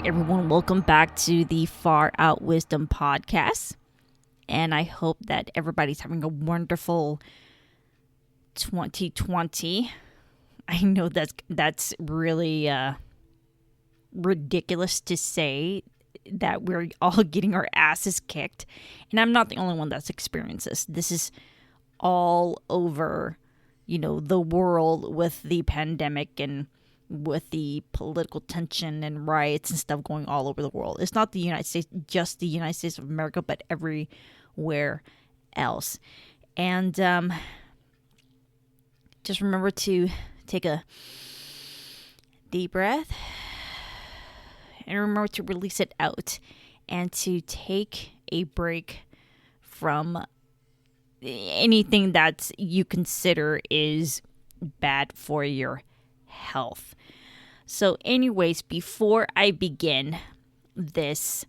right, everyone, welcome back to the Far Out Wisdom podcast. And I hope that everybody's having a wonderful 2020. I know that's really ridiculous to say that we're all getting our asses kicked. And I'm not the only one that's experienced this. This is all over, the world with the pandemic and with the political tension and riots and stuff going all over the world. It's not the United States, just the United States of America, but everywhere else. And just remember to take a deep breath and remember to release it out and to take a break from anything that you consider is bad for your health. So anyways, before I begin this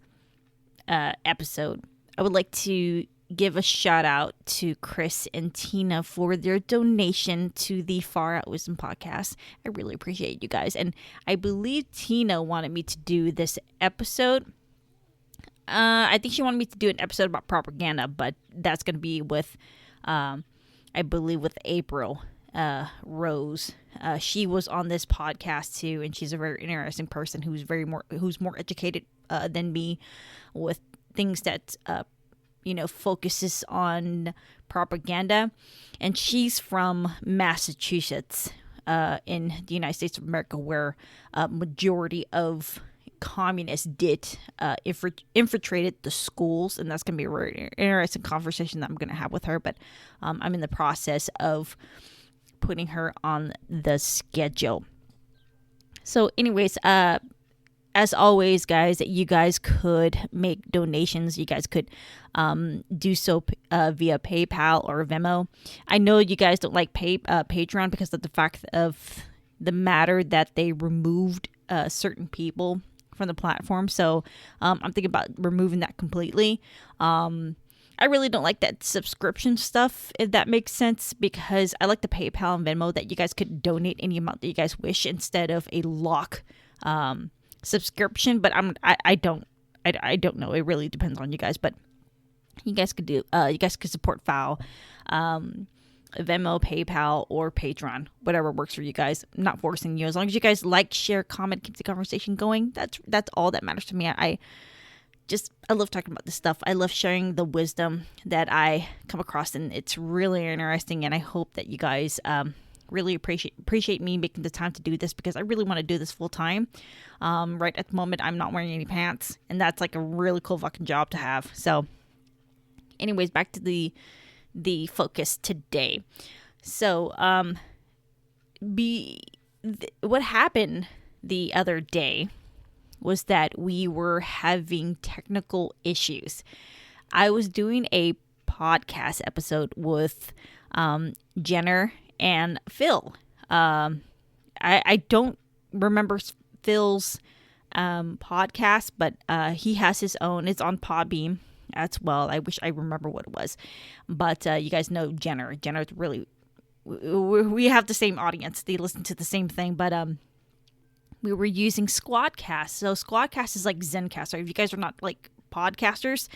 episode, I would like to give a shout out to Chris and Tina for their donation to the Far Out Wisdom podcast. I really appreciate you guys. And I believe Tina wanted me to do this episode. I think she wanted me to do an episode about propaganda, but that's going to be with, I believe, with April Rose. She was on this podcast too, and she's a very interesting person who's more educated than me with things that focuses on propaganda. And she's from Massachusetts in the United States of America, where majority of communists did infiltrated the schools, and that's going to be a very interesting conversation that I'm going to have with her. But I'm in the process of putting her on the schedule. So anyways, as always, guys, you guys could make donations. You guys could do so via PayPal or Venmo. I know you guys don't like Patreon because of the fact of the matter that they removed certain people from the platform. So I'm thinking about removing that completely. I really don't like that subscription stuff, if that makes sense, because I like the PayPal and Venmo that you guys could donate any amount that you guys wish instead of a lock subscription. But I don't know. It really depends on you guys. But you guys could support FOW, Venmo, PayPal, or Patreon, whatever works for you guys. I'm not forcing you. As long as you guys like, share, comment, keep the conversation going. That's all that matters to me. I love talking about this stuff. I love sharing the wisdom that I come across, and it's really interesting. And I hope that you guys really appreciate me making the time to do this, because I really want to do this full time. Right at the moment, I'm not wearing any pants, and that's like a really cool fucking job to have. So, anyways, back to the focus today. So, what happened the other day was that we were having technical issues. I was doing a podcast episode with Jenner and Phil. I don't remember Phil's podcast, but he has his own. It's on Podbean as well. I wish I remember what it was. But you guys know Jenner. Jenner's really... We have the same audience. They listen to the same thing, but... we were using Squadcast. So Squadcast is like Zencastr. If you guys are not like podcasters,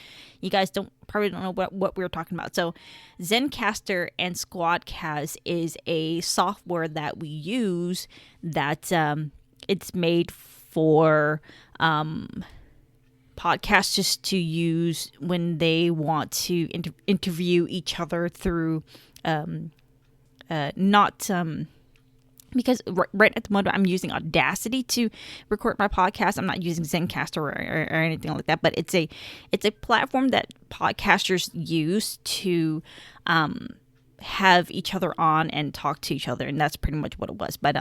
you guys probably don't know what we were talking about. So Zencastr and Squadcast is a software that we use that it's made for podcasters to use when they want to interview each other through because right at the moment I'm using Audacity to record my podcast. I'm not using Zencastr or anything like that, but it's a platform that podcasters use to have each other on and talk to each other, and that's pretty much what it was. But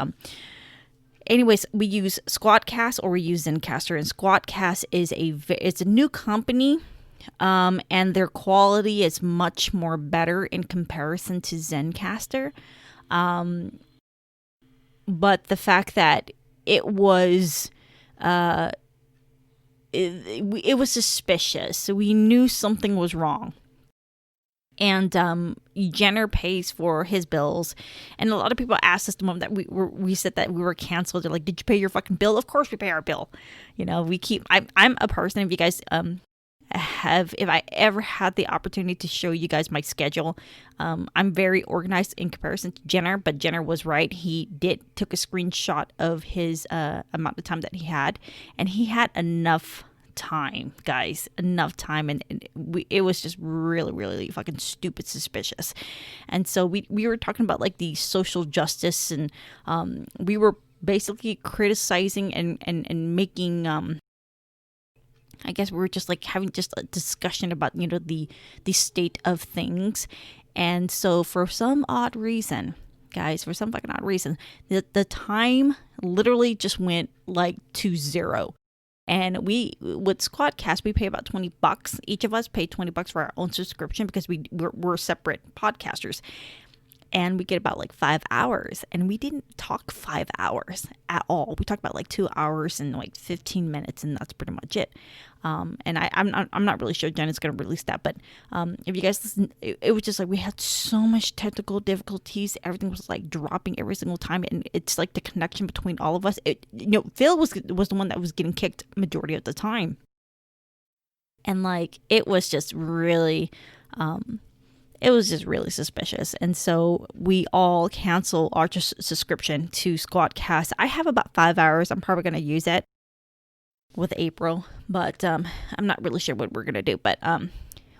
anyways, we use Squadcast or we use Zencastr, and Squadcast is it's a new company, and their quality is much more better in comparison to Zencastr. But the fact that it was it was suspicious, so we knew something was wrong. And Jenner pays for his bills, and a lot of people asked us the moment that we said that we were canceled. They're like, "Did you pay your fucking bill?" Of course, we pay our bill. You know, we keep. I'm a person. If you guys if I ever had the opportunity to show you guys my schedule, I'm very organized in comparison to Jenner. But Jenner was right. He took a screenshot of his amount of time that he had, and he had enough time, guys, enough time, and it was just really, really fucking stupid suspicious. And so we were talking about like the social justice, and we were basically criticizing and making I guess we were just like having just a discussion about, you know, the state of things. And so for some odd reason, guys, for some fucking odd reason, the time literally just went like to zero. And with Squadcast, we pay about $20. Each of us pay $20 for our own subscription because we're separate podcasters. And we get about like 5 hours. And we didn't talk 5 hours at all. We talked about like 2 hours and like 15 minutes, and that's pretty much it. And I'm not really sure Jen is going to release that. But if you guys listen, it was just like we had so much technical difficulties. Everything was like dropping every single time. And it's like the connection between all of us. Phil was the one that was getting kicked majority of the time. And like it was just really... it was just really suspicious. And so we all cancel our subscription to Squadcast. I have about 5 hours. I'm probably going to use it with April, but I'm not really sure what we're going to do. But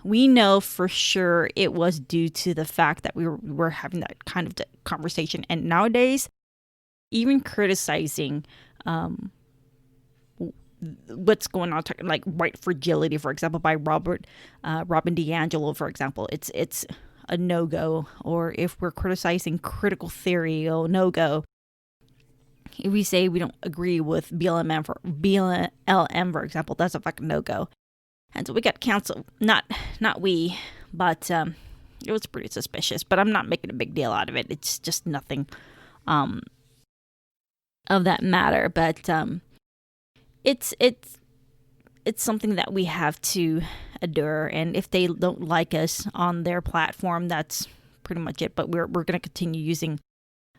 we know for sure it was due to the fact that we were having that kind of conversation. And nowadays, even criticizing what's going on, like white fragility, for example, by Robin DiAngelo, for example, it's a no-go. Or if we're criticizing critical theory, no-go. If we say we don't agree with BLM, for example, that's a fucking no-go. And so we got canceled. Not we, but it was pretty suspicious. But I'm not making a big deal out of it. It's just nothing of that matter. But it's something that we have to endure, and if they don't like us on their platform, that's pretty much it. But we're going to continue using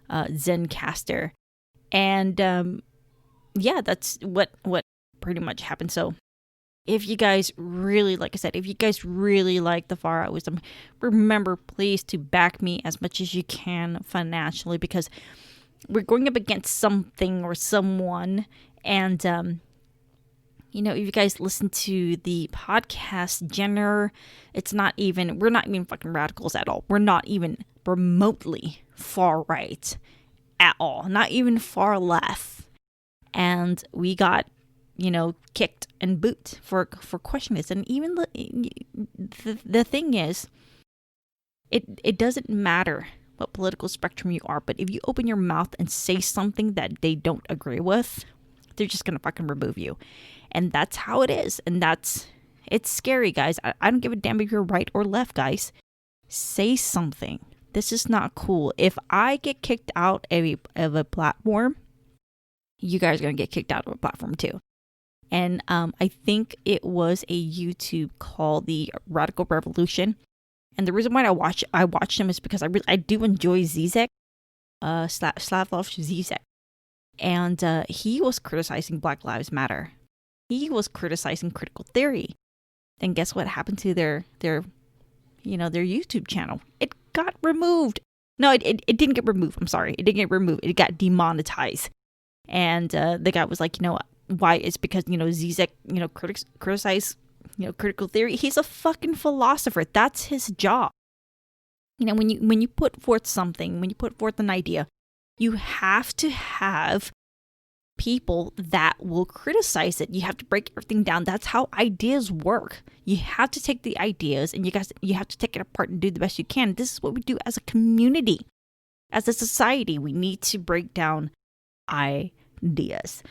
Zencastr, and yeah, that's what pretty much happened. So if you guys really, like I said, if you guys really like the Far Out Wisdom, remember, please, to back me as much as you can financially, because we're going up against something or someone. And you know, if you guys listen to the podcast, Jenner, we're not even fucking radicals at all. We're not even remotely far right at all. Not even far left. And we got, you know, kicked and booted for questioning this. And even the thing is, it doesn't matter what political spectrum you are, but if you open your mouth and say something that they don't agree with, they're just gonna fucking remove you. And that's how it is. And it's scary, guys. I don't give a damn if you're right or left, guys. Say something. This is not cool. If I get kicked out of a platform, you guys are going to get kicked out of a platform too. And I think it was a YouTube called The Radical Revolution. And the reason why I watched him is because I do enjoy Zizek, Slavoj Zizek. And he was criticizing Black Lives Matter. He was criticizing critical theory. Then guess what happened to their YouTube channel? It got removed. No, it didn't get removed. I'm sorry. It didn't get removed. It got demonetized. And the guy was like, you know, why? It's because, you know, Zizek, you know, criticize, you know, critical theory. He's a fucking philosopher. That's his job. You know, when you put forth something, when you put forth an idea, you have to have people that will criticize it. You have to break everything down. That's how ideas work. You have to take the ideas and you have to take it apart and do the best you can. This is what we do as a community, as a society. We need to break down ideas.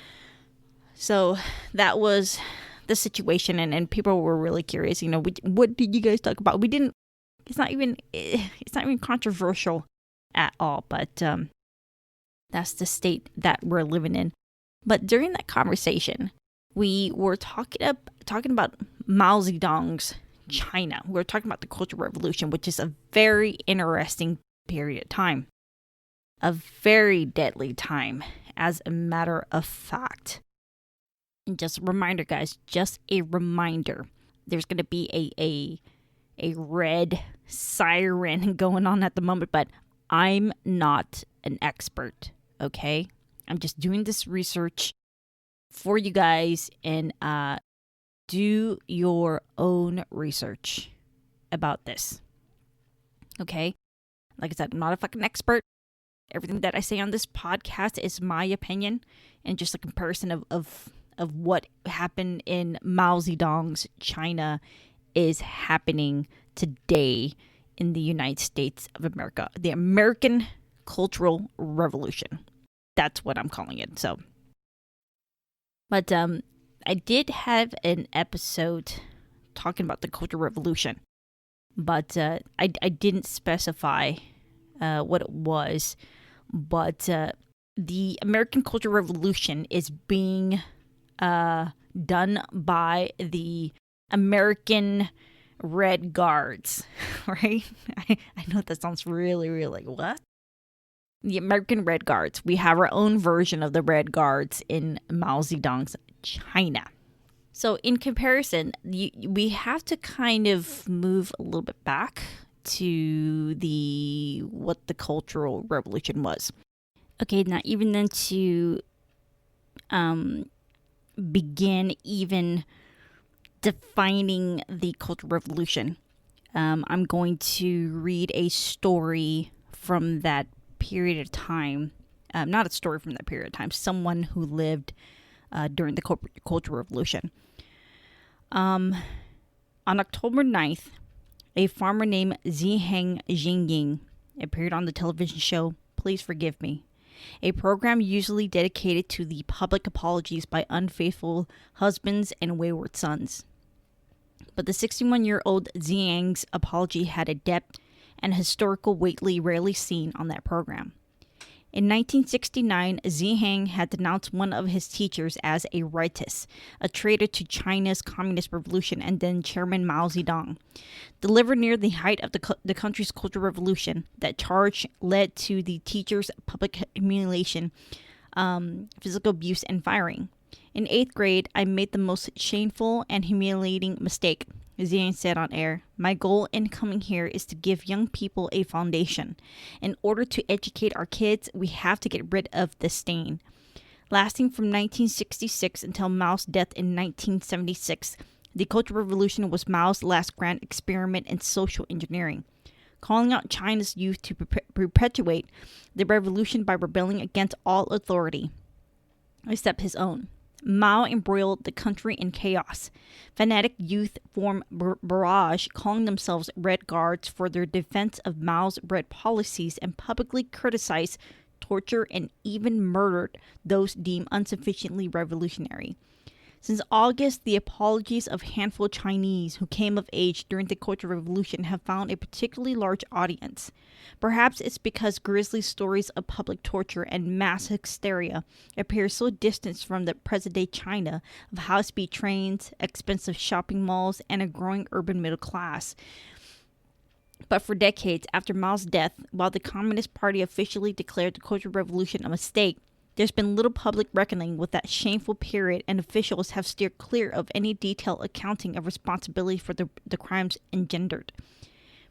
So that was the situation, and people were really curious. You know, what did you guys talk about? We didn't. It's not even controversial at all. But that's the state that we're living in. But during that conversation, we were talking about Mao Zedong's China. We're talking about the Cultural Revolution, which is a very interesting period of time. A very deadly time, as a matter of fact. And just a reminder, guys, just a reminder. There's going to be a red siren going on at the moment, but I'm not an expert, okay? I'm just doing this research for you guys, and do your own research about this, okay? Like I said, I'm not a fucking expert. Everything that I say on this podcast is my opinion and just a comparison of what happened in Mao Zedong's China is happening today in the United States of America. The American Cultural Revolution. That's what I'm calling it. So, but I did have an episode talking about the Cultural Revolution, but I didn't specify what it was. But the American Cultural Revolution is being done by the American Red Guards, right? I know that sounds really, really like, what? The American Red Guards. We have our own version of the Red Guards in Mao Zedong's China. So in comparison, we have to kind of move a little bit back to what the Cultural Revolution was. Okay, now even then to begin even defining the Cultural Revolution, I'm going to read a story from that period of time. Not a story from that period of time. Someone who lived during the Cultural Revolution. On October 9th, a farmer named Zhang Hongbing appeared on the television show Please Forgive Me, a program usually dedicated to the public apologies by unfaithful husbands and wayward sons. But the 61-year-old Zhang's apology had a depth and historical weight rarely seen on that program. In 1969, Zhang had denounced one of his teachers as a rightist, a traitor to China's Communist Revolution, and then Chairman Mao Zedong. Delivered near the height of the country's Cultural Revolution, that charge led to the teacher's public humiliation, physical abuse, and firing. In 8th grade, I made the most shameful and humiliating mistake, Zhang said on air. My goal in coming here is to give young people a foundation. In order to educate our kids, we have to get rid of the stain. Lasting from 1966 until Mao's death in 1976, the Cultural Revolution was Mao's last grand experiment in social engineering, calling out China's youth to perpetuate the revolution by rebelling against all authority, except his own. Mao embroiled the country in chaos. Fanatic youth formed barrage, calling themselves Red Guards for their defense of Mao's red policies, and publicly criticized, tortured, and even murdered those deemed insufficiently revolutionary. Since August, the apologies of a handful of Chinese who came of age during the Cultural Revolution have found a particularly large audience. Perhaps it's because grisly stories of public torture and mass hysteria appear so distant from the present-day China of high-speed trains, expensive shopping malls, and a growing urban middle class. But for decades after Mao's death, while the Communist Party officially declared the Cultural Revolution a mistake, there's been little public reckoning with that shameful period, and officials have steered clear of any detailed accounting of responsibility for the crimes engendered.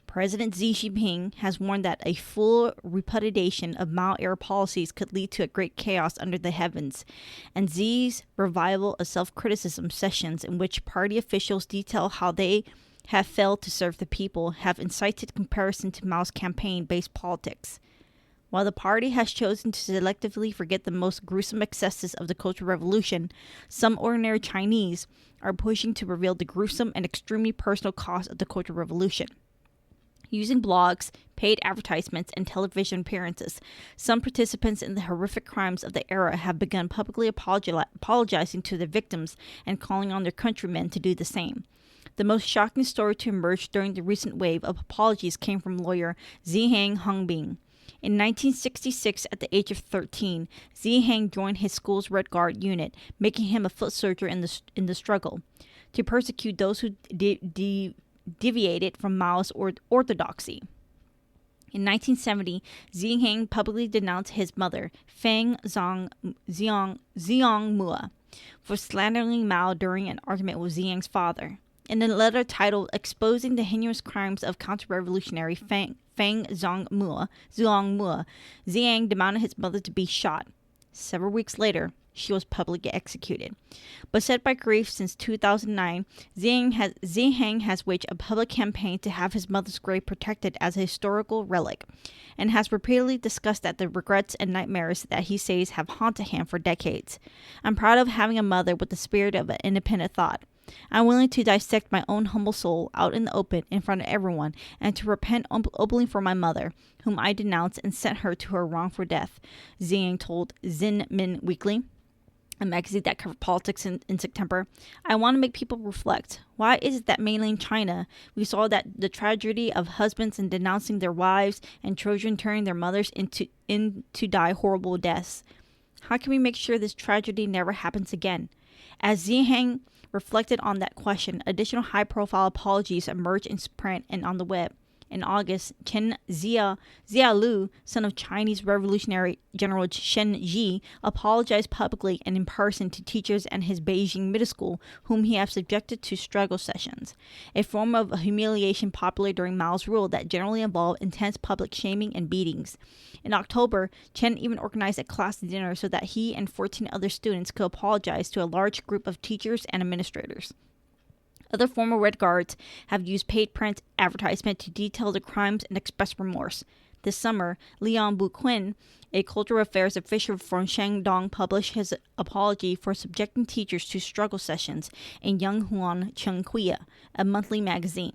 President Xi Jinping has warned that a full repudiation of Mao-era policies could lead to a great chaos under the heavens, and Xi's revival of self-criticism sessions in which party officials detail how they have failed to serve the people have incited comparison to Mao's campaign-based politics. While the party has chosen to selectively forget the most gruesome excesses of the Cultural Revolution, some ordinary Chinese are pushing to reveal the gruesome and extremely personal cost of the Cultural Revolution. Using blogs, paid advertisements, and television appearances, some participants in the horrific crimes of the era have begun publicly apologizing to their victims and calling on their countrymen to do the same. The most shocking story to emerge during the recent wave of apologies came from lawyer Zhang Hongbing. In 1966, at the age of 13, Zhang joined his school's Red Guard unit, making him a foot soldier in the struggle. To persecute those who deviated from Mao's orthodoxy. In 1970, Zhang publicly denounced his mother, Fang Zhongmou, for slandering Mao during an argument with Zhang's father. In a letter titled Exposing the Heinous Crimes of Counter-Revolutionary Fang Zhongmou, Zhang demanded his mother to be shot. Several weeks later, she was publicly executed. Beset by grief since 2009, Zhang has waged a public campaign to have his mother's grave protected as a historical relic, and has repeatedly discussed the regrets and nightmares that he says have haunted him for decades. I'm proud of having a mother with the spirit of an independent thought. I'm willing to dissect my own humble soul out in the open in front of everyone, and to repent openly for my mother, whom I denounced and sent her to her wrongful death, Zhang told Xinmin Weekly, a magazine that covered politics in September. I want to make people reflect. Why is it that mainland China, we saw that the tragedy of husbands and denouncing their wives and children turning their mothers into die horrible deaths? How can we make sure this tragedy never happens again? As Zhang reflected on that question, additional high-profile apologies emerged in print and on the web. In August, Chen Zialu, son of Chinese Revolutionary General Shen Ji, apologized publicly and in person to teachers at his Beijing middle school, whom he had subjected to struggle sessions, a form of humiliation popular during Mao's rule that generally involved intense public shaming and beatings. In October, Chen even organized a class dinner so that he and 14 other students could apologize to a large group of teachers and administrators. Other former Red Guards have used paid print advertisement to detail the crimes and express remorse. This summer, Liang Buquin, a cultural affairs official from Shandong, published his apology for subjecting teachers to struggle sessions in Yanghuan Chengkuya, a monthly magazine.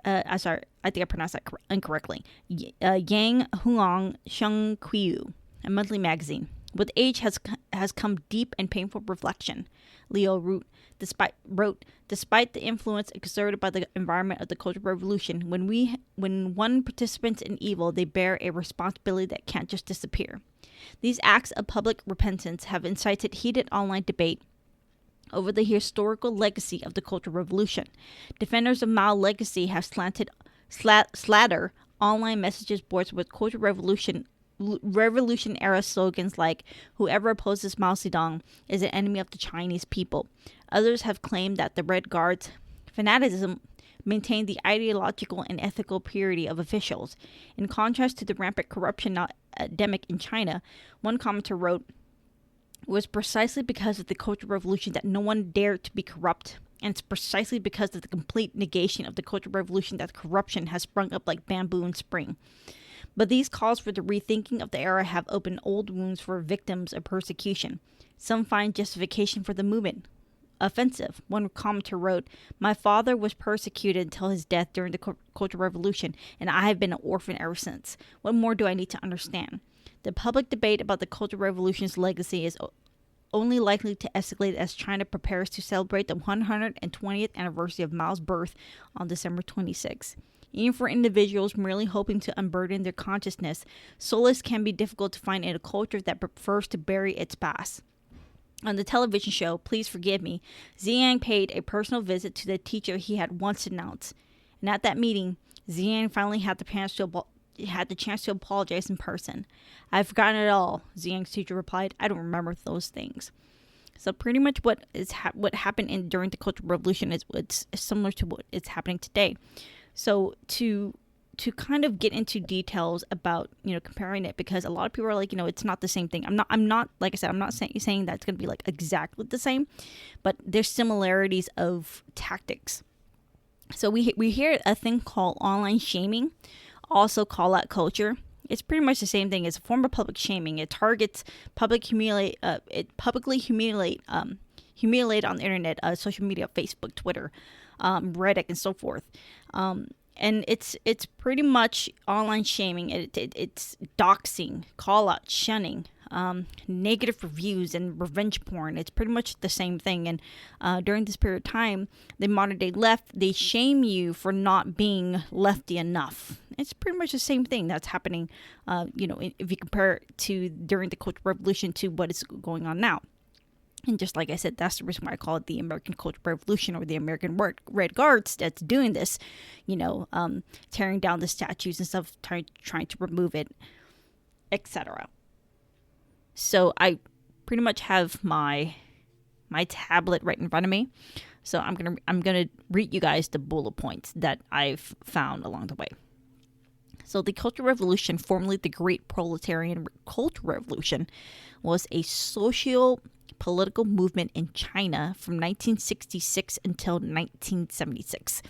I think I pronounced that incorrectly. Yang Huang Shengkuyu, a monthly magazine. With age has come deep and painful reflection, Leo wrote. Despite the influence exerted by the environment of the Cultural Revolution, when one participants in evil, they bear a responsibility that can't just disappear. These acts of public repentance have incited heated online debate over the historical legacy of the Cultural Revolution. Defenders of Mao's legacy have slathered online messages boards with Cultural Revolution era slogans like "Whoever opposes Mao Zedong is an enemy of the Chinese people." Others have claimed that the Red Guards' fanaticism maintained the ideological and ethical purity of officials. In contrast to the rampant corruption epidemic in China, one commenter wrote, "It was precisely because of the Cultural Revolution that no one dared to be corrupt. And it's precisely because of the complete negation of the Cultural Revolution that corruption has sprung up like bamboo in spring." But these calls for the rethinking of the era have opened old wounds for victims of persecution. Some find justification for the movement offensive. One commenter wrote, "My father was persecuted until his death during the Cultural Revolution, and I have been an orphan ever since. What more do I need to understand?" The public debate about the Cultural Revolution's legacy is only likely to escalate as China prepares to celebrate the 120th anniversary of Mao's birth on December 26. Even for individuals merely hoping to unburden their consciousness, solace can be difficult to find in a culture that prefers to bury its past. On the television show Please Forgive Me, Zhang paid a personal visit to the teacher he had once denounced. And at that meeting, Zhang finally had the chance to apologize in person. "I've forgotten it all," Zhang's teacher replied. "I don't remember those things." So pretty much what happened during the Cultural Revolution is similar to what is happening today. So to kind of get into details about, comparing it, because a lot of people are like, it's not the same thing. I'm not like I said, I'm not saying that it's going to be like exactly the same, but there's similarities of tactics. So we hear a thing called online shaming, also call out culture. It's pretty much the same thing. It's a form of public shaming. It targets publicly humiliate on the internet, social media, Facebook, Twitter, Reddit, and so forth. And it's pretty much online shaming. It's doxing, call out, shunning, negative reviews, and revenge porn. It's pretty much the same thing. And during this period of time, the modern day left, they shame you for not being lefty enough. It's pretty much the same thing that's happening, if you compare it to during the Cultural Revolution to what is going on now. And just like I said, that's the reason why I call it the American Cultural Revolution, or the American Red Guards that's doing this, tearing down the statues and stuff, trying to remove it, etc. So I pretty much have my tablet right in front of me. So I'm gonna read you guys the bullet points that I've found along the way. So the Cultural Revolution, formerly the Great Proletarian Cultural Revolution, was a socio-political movement in China from 1966 until 1976.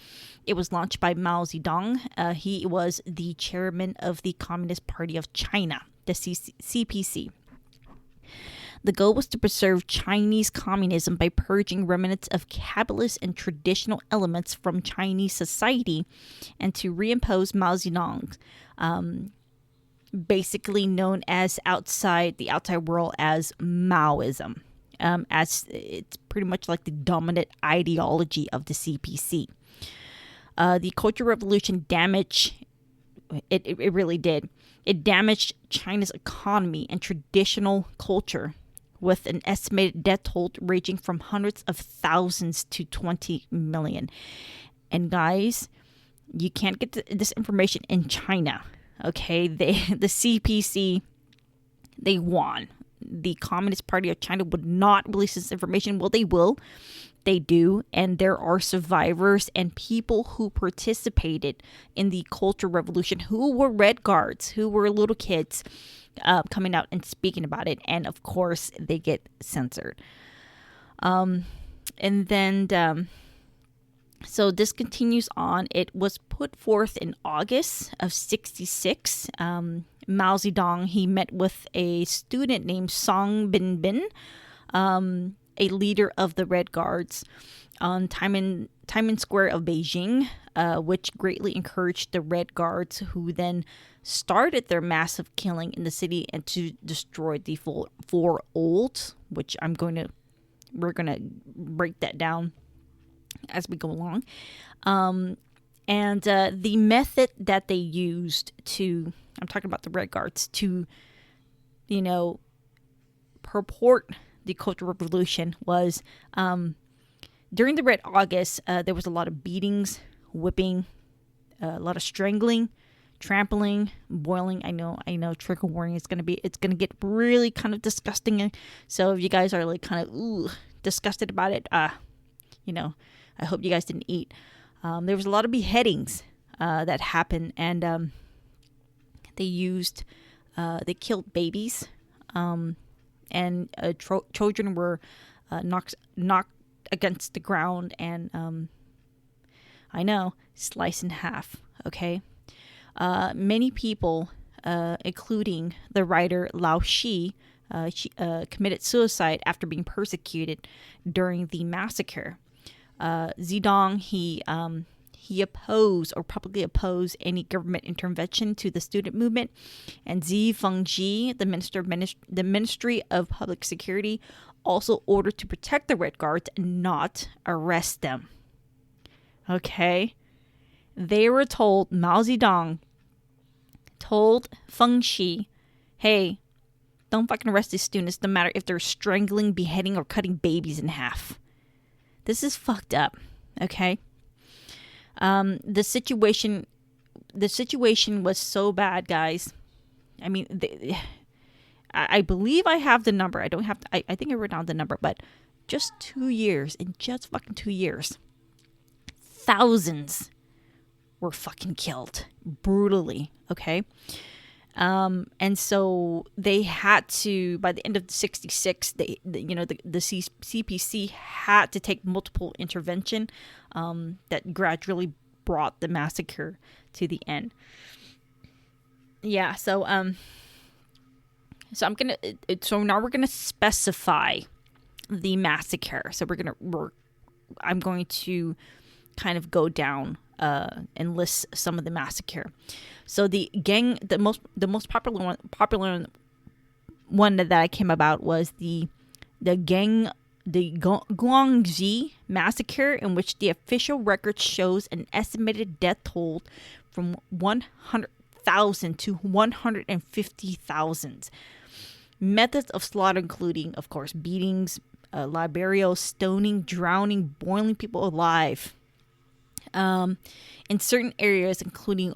It was launched by Mao Zedong. He was the chairman of the Communist Party of China, the CPC. The goal was to preserve Chinese communism by purging remnants of capitalist and traditional elements from Chinese society, and to reimpose Mao Zedong, basically known as the outside world as Maoism, as it's pretty much like the dominant ideology of the CPC. The Cultural Revolution it really did. It damaged China's economy and traditional culture, with an estimated death toll ranging from hundreds of thousands to 20 million. And guys, you can't get this information in China. Okay, the CPC, they won. The Communist Party of China would not release this information. Well, they will. They do. And there are survivors and people who participated in the Cultural Revolution who were Red Guards, who were little kids, coming out and speaking about it. And of course, they get censored. And then, so this continues on. It was put forth in August of 1966. Mao Zedong, he met with a student named Song Binbin, a leader of the Red Guards, on Tiananmen Square of Beijing, which greatly encouraged the Red Guards, who then started their massive killing in the city and to destroy the four olds, which we're gonna break that down as we go along. And the method that they used I'm talking about the Red Guards, to, purport the Cultural Revolution was, during the Red August, there was a lot of beatings, whipping, a lot of strangling, trampling, boiling. I know, trigger warning, it's gonna get really kind of disgusting. So if you guys are like kind of disgusted about it, I hope you guys didn't eat. There was a lot of beheadings that happened, and they killed babies, and children were knocked against the ground and sliced in half. Okay. Many people, including the writer Lao Shi, committed suicide after being persecuted during the massacre. Zedong, he opposed, or publicly opposed, any government intervention to the student movement, and Zi Fengji, the Ministry of Public Security, also ordered to protect the Red Guards and not arrest them. Okay, they were told, Mao Zedong told Feng Shi, hey, don't fucking arrest these students, no matter if they're strangling, beheading, or cutting babies in half. This is fucked up. Okay. The situation was so bad, guys. I mean, I believe I have the number. I don't have to, I think I wrote down the number, but just 2 years, in just fucking 2 years, thousands were fucking killed brutally. Okay. And so they had to, by the end of 1966, the CPC had to take multiple intervention that gradually brought the massacre to the end. Yeah, so so now we're gonna specify the massacre. So I'm going to kind of go down and list some of the massacre. So the most popular one that I came about was the Guangxi massacre, in which the official record shows an estimated death toll from 100,000 to 150,000. Methods of slaughter including, of course, beatings, Liberia, stoning, drowning, boiling people alive. In certain areas, including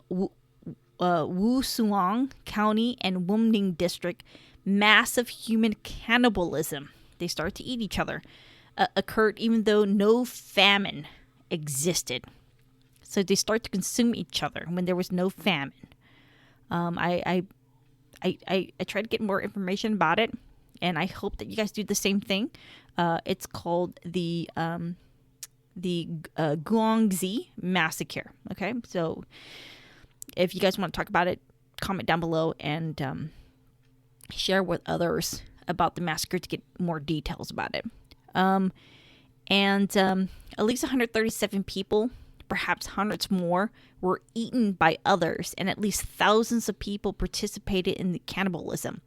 Wusuang County and Wumning District, massive human cannibalism, they start to eat each other, occurred even though no famine existed. So they start to consume each other when there was no famine. I try to get more information about it, and I hope that you guys do the same thing. It's called the Guangxi Massacre. Okay, so if you guys want to talk about it, comment down below and share with others about the massacre to get more details about it. At least 137 people, perhaps hundreds more, were eaten by others, and at least thousands of people participated in the cannibalism.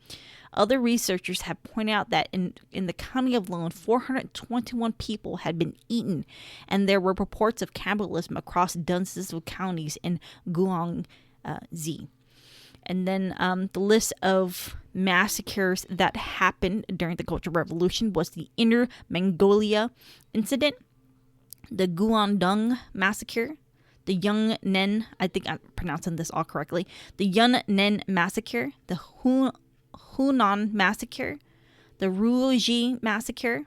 Other researchers have pointed out that in the county alone, 421 people had been eaten, and there were reports of cannibalism across dozens of counties in Guangxi. And then the list of massacres that happened during the Cultural Revolution was the Inner Mongolia Incident, the Guangdong Massacre, the Yun Nen, I think I'm pronouncing this all correctly, the Yun Nen Massacre, the Hunan Massacre, the Ruiji Massacre,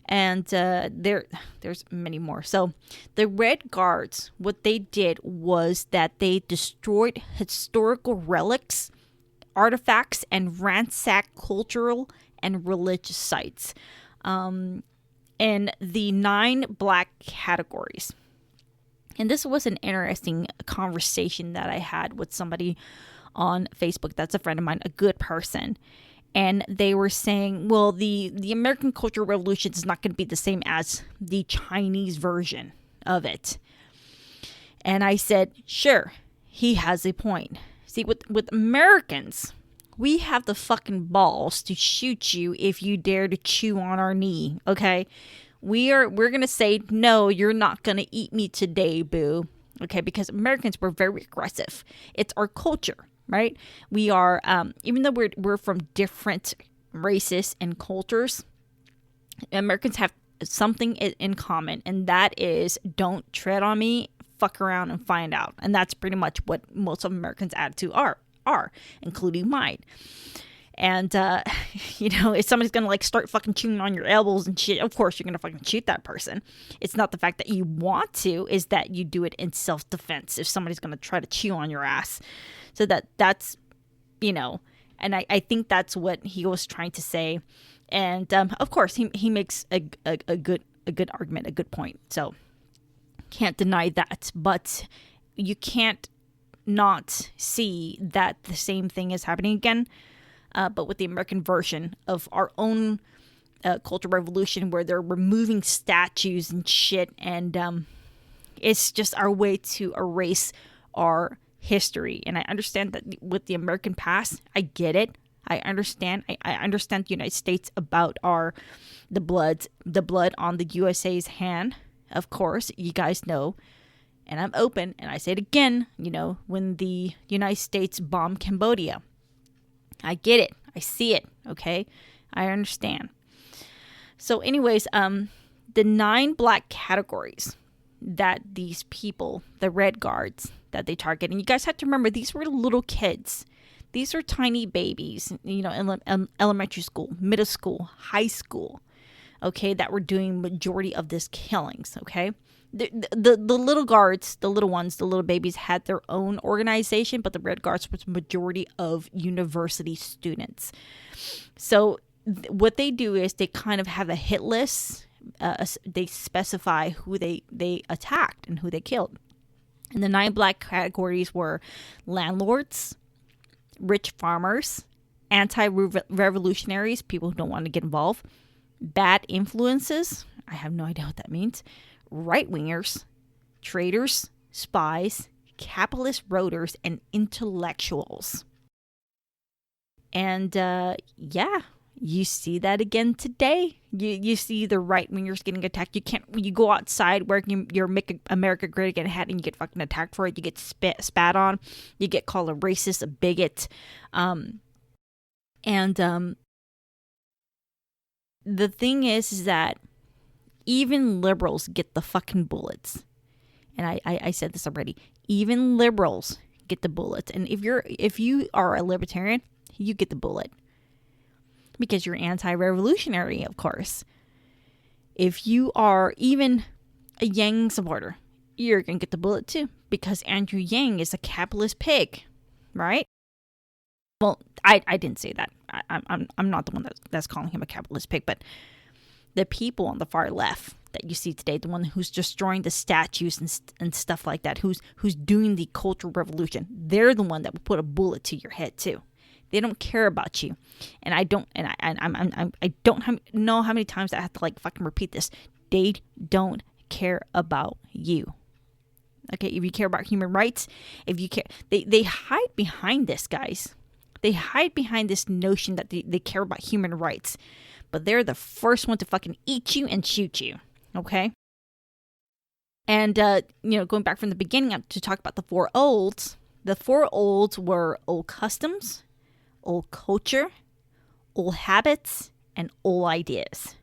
and there's many more. So the Red Guards, what they did was that they destroyed historical relics, artifacts, and ransacked cultural and religious sites. In the 9 black categories. And this was an interesting conversation that I had with somebody on Facebook that's a friend of mine, a good person. And they were saying, well, the American Cultural Revolution is not going to be the same as the Chinese version of it. And I said, sure, he has a point. See, with Americans, we have the fucking balls to shoot you if you dare to chew on our knee, okay? We're going to say, no, you're not going to eat me today, boo. Okay, because Americans were very aggressive. It's our culture, right? We are, even though we're from different races and cultures, Americans have something in common, and that is don't tread on me, fuck around and find out. And that's pretty much what most of Americans' attitude are, including mine. And, if somebody's going to like start fucking chewing on your elbows and shit, of course you're going to fucking shoot that person. It's not the fact that you want to, is that you do it in self-defense if somebody's going to try to chew on your ass. So that's, and I think that's what he was trying to say. And, of course he makes a good argument, a good point. So can't deny that, but you can't not see that the same thing is happening again. But with the American version of our own Cultural Revolution, where they're removing statues and shit, and it's just our way to erase our history. And I understand that with the American past, I get it. I understand. I understand the United States about the blood on the USA's hand. Of course, you guys know. And I'm open, and I say it again, when the United States bombed Cambodia. I get it. I see it. Okay. I understand. So anyways, the 9 black categories that these people, the Red Guards that they target, and you guys have to remember, these were little kids. These are tiny babies, in elementary school, middle school, high school, okay, that were doing majority of this killings, okay? The little guards, the little ones, the little babies had their own organization, but the Red Guards was the majority of university students. So what they do is they kind of have a hit list. They specify who they attacked and who they killed. And the 9 black categories were landlords, rich farmers, anti-revolutionaries, people who don't want to get involved, bad influences, I have no idea what that means, right-wingers, traitors, spies, capitalist roaders, and intellectuals. And you see that again today. You see the right-wingers getting attacked. You go outside wearing your Make America Great Again hat and you get fucking attacked for it. You get spat on. You get called a racist, a bigot. the thing is that even liberals get the fucking bullets. And I said this already. Even liberals get the bullets. And if you are a libertarian, you get the bullet. Because you're anti-revolutionary, of course. If you are even a Yang supporter, you're going to get the bullet too. Because Andrew Yang is a capitalist pig, right? Well, I didn't say that. I'm not the one that's calling him a capitalist pig, but the people on the far left that you see today, the one who's destroying the statues and stuff like that, who's doing the cultural revolution, they're the one that will put a bullet to your head too. They don't care about you, and I don't know how many times I have to like fucking repeat this. They don't care about you. Okay, if you care about human rights, if you care, they hide behind this, guys. They hide behind this notion that they care about human rights, but they're the first one to fucking eat you and shoot you. Okay. And going back from the beginning to talk about the four olds. The four olds were old customs, old culture, old habits, and old ideas.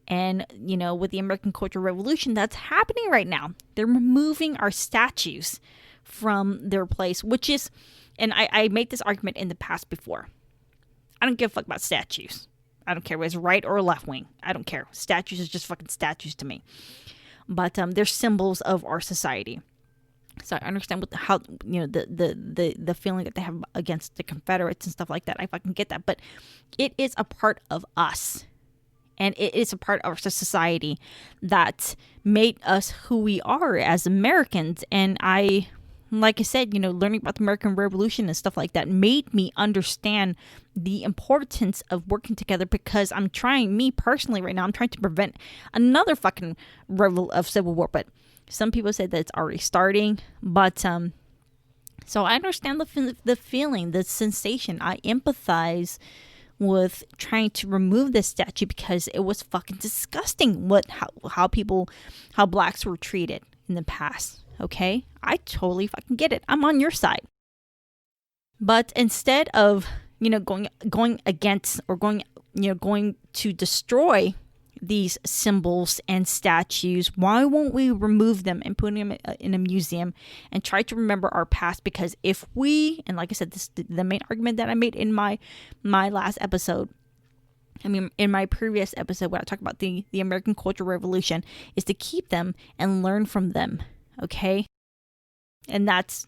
And, with the American Cultural Revolution, that's happening right now. They're removing our statues from their place, which is, and I made this argument in the past before. I don't give a fuck about statues. I don't care whether it's right or left wing. I don't care. Statues is just fucking statues to me. But they're symbols of our society. So I understand the feeling that they have against the Confederates and stuff like that. I fucking get that. But it is a part of us. And it is a part of our society that made us who we are as Americans. And like I said, learning about the American Revolution and stuff like that made me understand the importance of working together, because I'm trying to prevent another fucking civil war. But some people say that it's already starting. But so I understand the feeling, the sensation. I empathize with trying to remove this statue because it was fucking disgusting how blacks were treated in the past. Okay, I totally fucking get it. I'm on your side. But instead of going against or going to destroy these symbols and statues, why won't we remove them and put them in a museum and try to remember our past? Because if we, and like I said, this the main argument that I made in my last episode, in my previous episode where I talked about the American Cultural Revolution, is to keep them and learn from them. Okay, and that's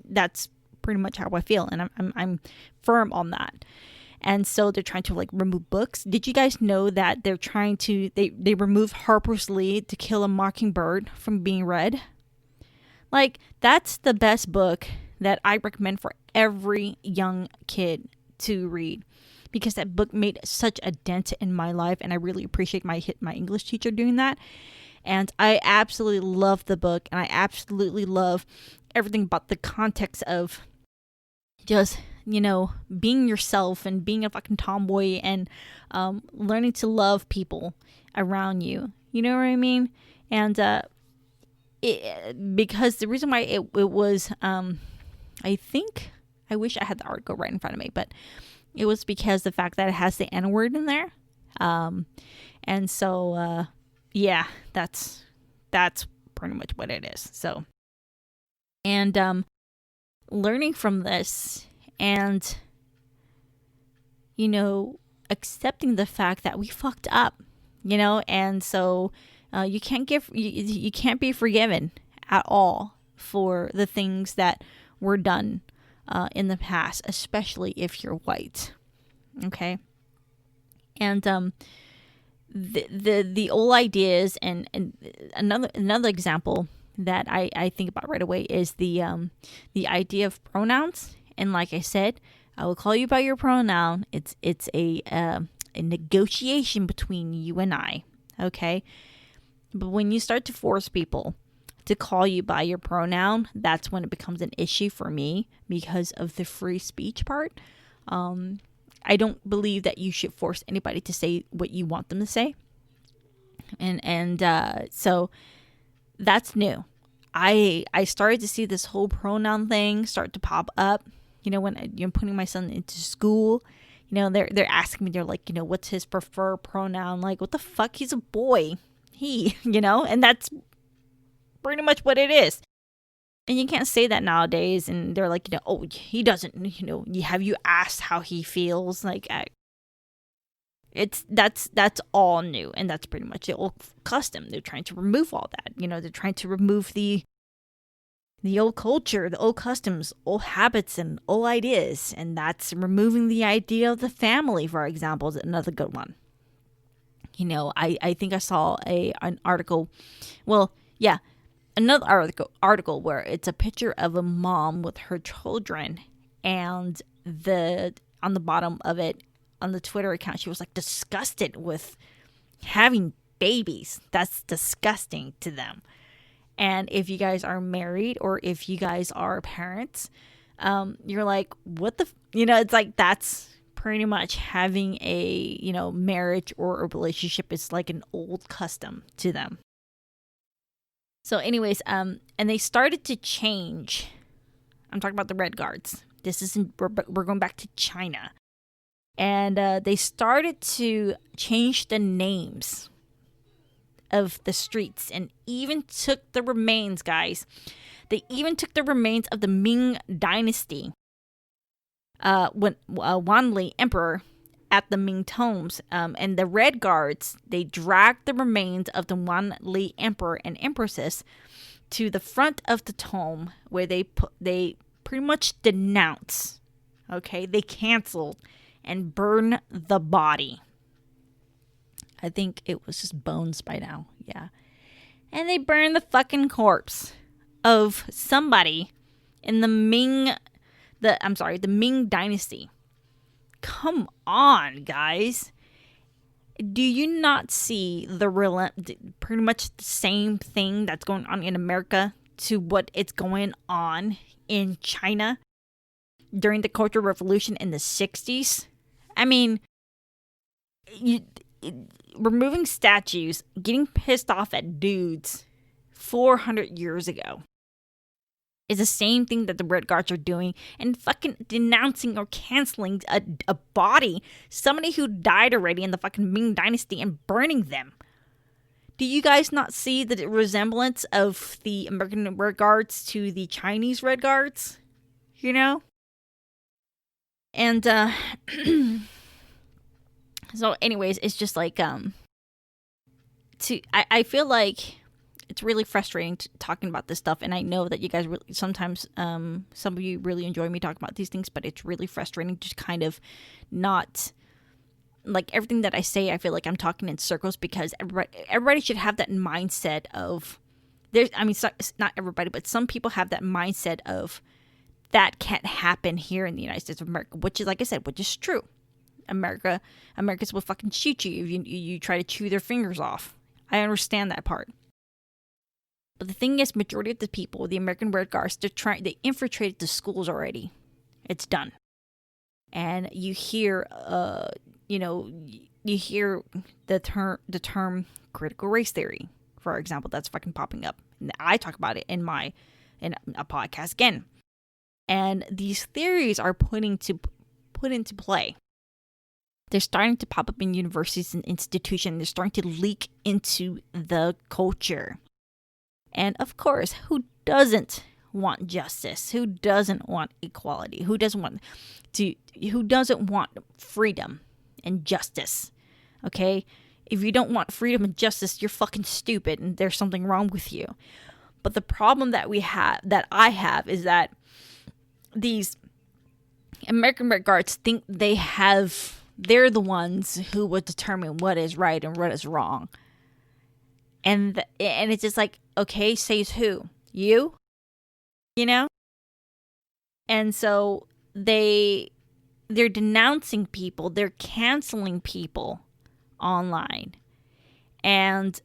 pretty much how I feel, and I'm firm on that. And so they're trying to like remove books. Did you guys know that they're trying to they removed Harper's Lee, To Kill a Mockingbird, from being read? Like, that's the best book that I recommend for every young kid to read, because that book made such a dent in my life, and I really appreciate my English teacher doing that. And I absolutely love the book, and I absolutely love everything about the context of just, being yourself and being a fucking tomboy and learning to love people around you. You know what I mean? And because the reason why it was, I think, I wish I had the article right in front of me, but it was because the fact that it has the N-word in there. And so, yeah, that's pretty much what it is. So, and learning from this and, accepting the fact that we fucked up, and so you can't be forgiven at all for the things that were done in the past, especially if you're white. Okay. And the old ideas, and another example that I think about right away is the idea of pronouns. And like I said, I will call you by your pronoun. It's a negotiation between you and I. Okay. But when you start to force people to call you by your pronoun, that's when it becomes an issue for me, because of the free speech part. I don't believe that you should force anybody to say what you want them to say. And so that's new. I started to see this whole pronoun thing start to pop up, when you're putting my son into school. they're asking me, they're like, what's his preferred pronoun? Like, what the fuck? He's a boy. He, and that's pretty much what it is. And you can't say that nowadays. And they're like, oh, he doesn't, have you asked how he feels? Like, that's all new. And that's pretty much the old custom. They're trying to remove all that. They're trying to remove the old culture, the old customs, old habits, and old ideas. And that's removing the idea of the family, for example, is another good one. I think I saw an article. Well, yeah, another article where it's a picture of a mom with her children, and on the bottom of it, on the Twitter account, she was like disgusted with having babies. That's disgusting to them. And if you guys are married or if you guys are parents, you're like, what the, it's like, that's pretty much having a, marriage or a relationship is like an old custom to them. So anyways, and they started to change. I'm talking about the Red Guards. We're going back to China. And they started to change the names of the streets and even took the remains, guys. They even took the remains of the Ming Dynasty. When Wanli Emperor at the Ming tombs, and the Red Guards, they dragged the remains of the Wanli Emperor and Empresses to the front of the tomb, where they pretty much denounce. Okay, they canceled and burn the body. I think it was just bones by now. Yeah. And they burned the fucking corpse of somebody in the Ming Dynasty. Come on, guys. Do you not see pretty much the same thing that's going on in America to what it's going on in China during the Cultural Revolution in the 60s? I mean, removing statues, getting pissed off at dudes 400 years ago is the same thing that the Red Guards are doing, and fucking denouncing or canceling a body, somebody who died already in the fucking Ming Dynasty, and burning them. Do you guys not see the resemblance of the American Red Guards to the Chinese Red Guards? And so anyways, it's just like I feel like it's really frustrating talking about this stuff, and I know that you guys really, sometimes some of you really enjoy me talking about these things, but it's really frustrating to kind of not, like, everything that I say, I feel like I'm talking in circles, because everybody should have that mindset of not everybody, but some people have that mindset of that can't happen here in the United States of America, which is, like I said, which is true. Americans will fucking shoot you if you try to chew their fingers off. I understand that part. But the thing is, majority of the people, the American Red Guards, they infiltrated the schools already. It's done. And you hear, you hear the term critical race theory, for example, that's fucking popping up. And I talk about it in a podcast again. And these theories are put into play. They're starting to pop up in universities and institutions. They're starting to leak into the culture. And of course, who doesn't want justice? Who doesn't want equality? Who doesn't want freedom and justice? Okay? If you don't want freedom and justice, you're fucking stupid and there's something wrong with you. But the problem that I have is that these American Red Guards think they're the ones who would determine what is right and what is wrong. And it's just like, okay, says who? You? And so they're denouncing people, they're canceling people online. And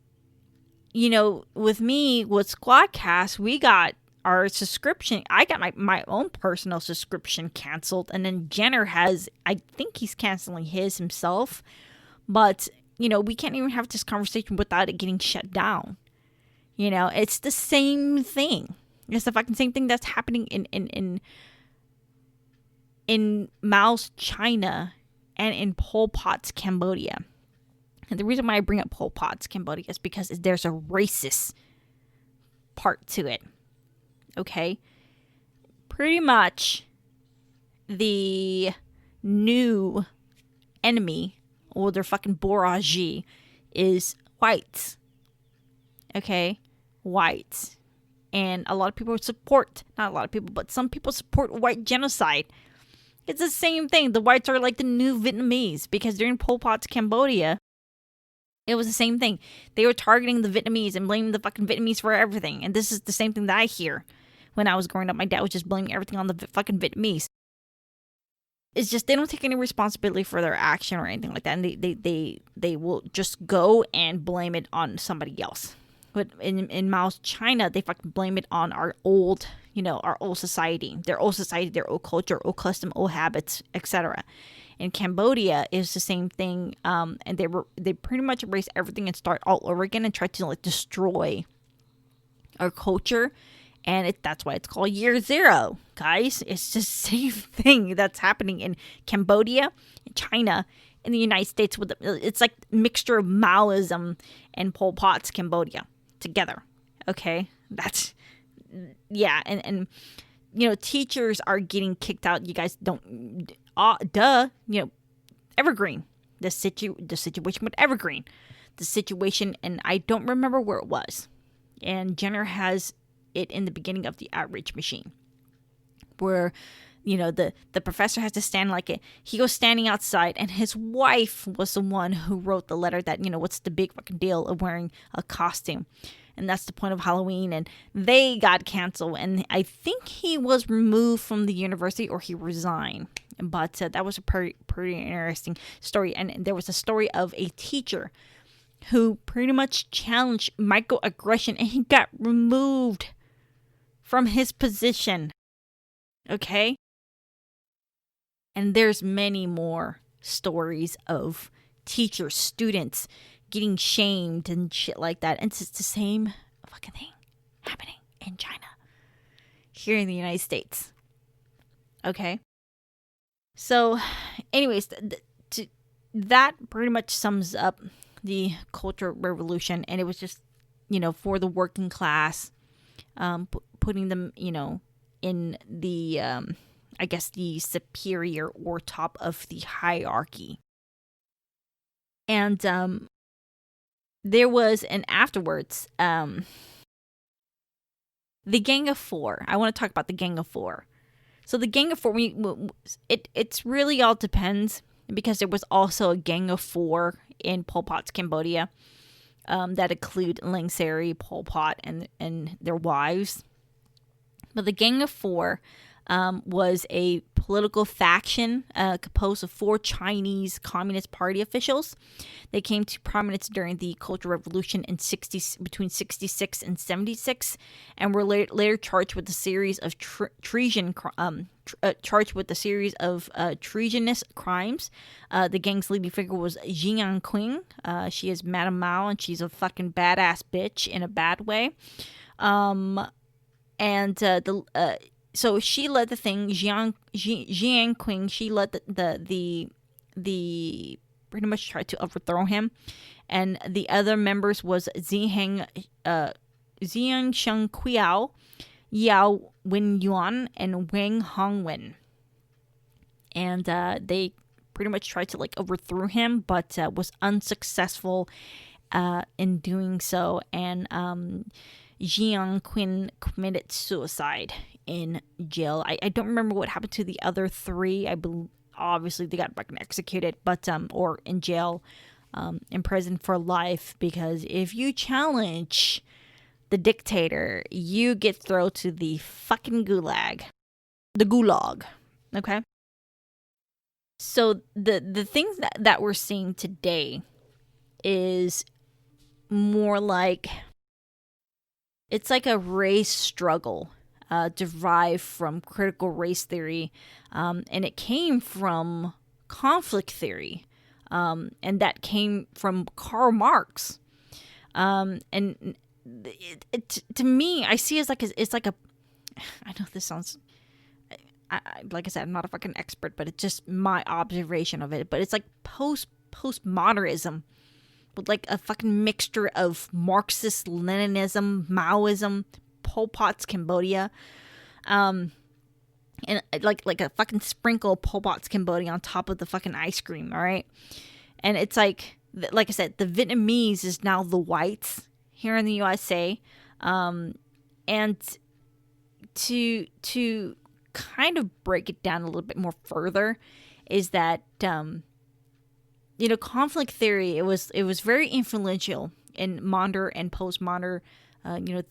with me, with Squadcast, we got our subscription. I got my own personal subscription canceled, and then Jenner I think he's canceling his himself. But we can't even have this conversation without it getting shut down. It's the same thing. It's the fucking same thing that's happening in Mao's China and in Pol Pot's Cambodia. And the reason why I bring up Pol Pot's Cambodia is because there's a racist part to it. Okay? Pretty much the new enemy, or their fucking Boraji, is whites. Okay? Whites. And a lot of people support, not a lot of people, but some people support white genocide. It's the same thing. The whites are like the new Vietnamese, because during Pol Pot's Cambodia, it was the same thing. They were targeting the Vietnamese and blaming the fucking Vietnamese for everything. And this is the same thing that I hear when I was growing up. My dad was just blaming everything on the fucking Vietnamese. It's just they don't take any responsibility for their action or anything like that. And they will just go and blame it on somebody else. But in Mao's China, they fucking blame it on our old, our old society, their old culture, old custom, old habits, etc. In Cambodia, is the same thing, and they pretty much erase everything and start all over again and try to like destroy our culture, and that's why it's called Year Zero, guys. It's just the same thing that's happening in Cambodia, in China, in the United States. It's like a mixture of Maoism and Pol Pot's Cambodia together. Okay, that's and teachers are getting kicked out. You guys don't. Evergreen, the situation with Evergreen, the situation, and I don't remember where it was. And Jenner has it in the beginning of the outreach machine, where the professor has to stand he was standing outside, and his wife was the one who wrote the letter that what's the big fucking deal of wearing a costume. And that's the point of Halloween. And they got canceled. And I think he was removed from the university, or he resigned. But that was a pretty interesting story. And there was a story of a teacher who pretty much challenged microaggression, and he got removed from his position. Okay? And there's many more stories of teachers, students getting shamed and shit like that. And it's the same fucking thing happening in China, here in the United States. Okay? So, anyways, that pretty much sums up the Cultural Revolution. And it was just, for the working class, putting them, in the, I guess, the superior or top of the hierarchy. And, there was, and afterwards, the Gang of Four. I want to talk about the Gang of Four. So the Gang of Four, it's really all depends, because there was also a Gang of Four in Pol Pot's Cambodia, that include Lang Seri, Pol Pot, and their wives. But the Gang of Four was a political faction composed of 4 Chinese Communist Party officials. They came to prominence during the Cultural Revolution in between 66 and 76, and were later charged with a series of treasonous crimes. The gang's leading figure was Jiang Qing. She is Madame Mao, and she's a fucking badass bitch in a bad way. So she led the thing. Jiang Qing. She led the pretty much tried to overthrow him, and the other members was Ziang Shengqiao, Yao Wenyuan, and Wang Hongwen. And they pretty much tried to overthrow him, but was unsuccessful in doing so. And Jiang Qin committed suicide in jail. I don't remember what happened to the other 3. I believe obviously they got executed, but or in jail, in prison for life, because if you challenge the dictator, you get thrown to the fucking gulag. The gulag. Okay? So the things that we're seeing today is more like, it's like a race struggle derived from critical race theory, and it came from conflict theory, and that came from Karl Marx. And to me, I see it as it's like a, I know this sounds, like I said, I'm not a fucking expert, but it's just my observation of it. But it's like postmodernism with like a fucking mixture of Marxist Leninism, Maoism, Pol Pot's Cambodia, and like a fucking sprinkle of Pol Pot's Cambodia on top of the fucking ice cream. All right, and it's like I said, the Vietnamese is now the whites here in the USA, and to kind of break it down a little bit more further, is that conflict theory, it was very influential in modern and postmodern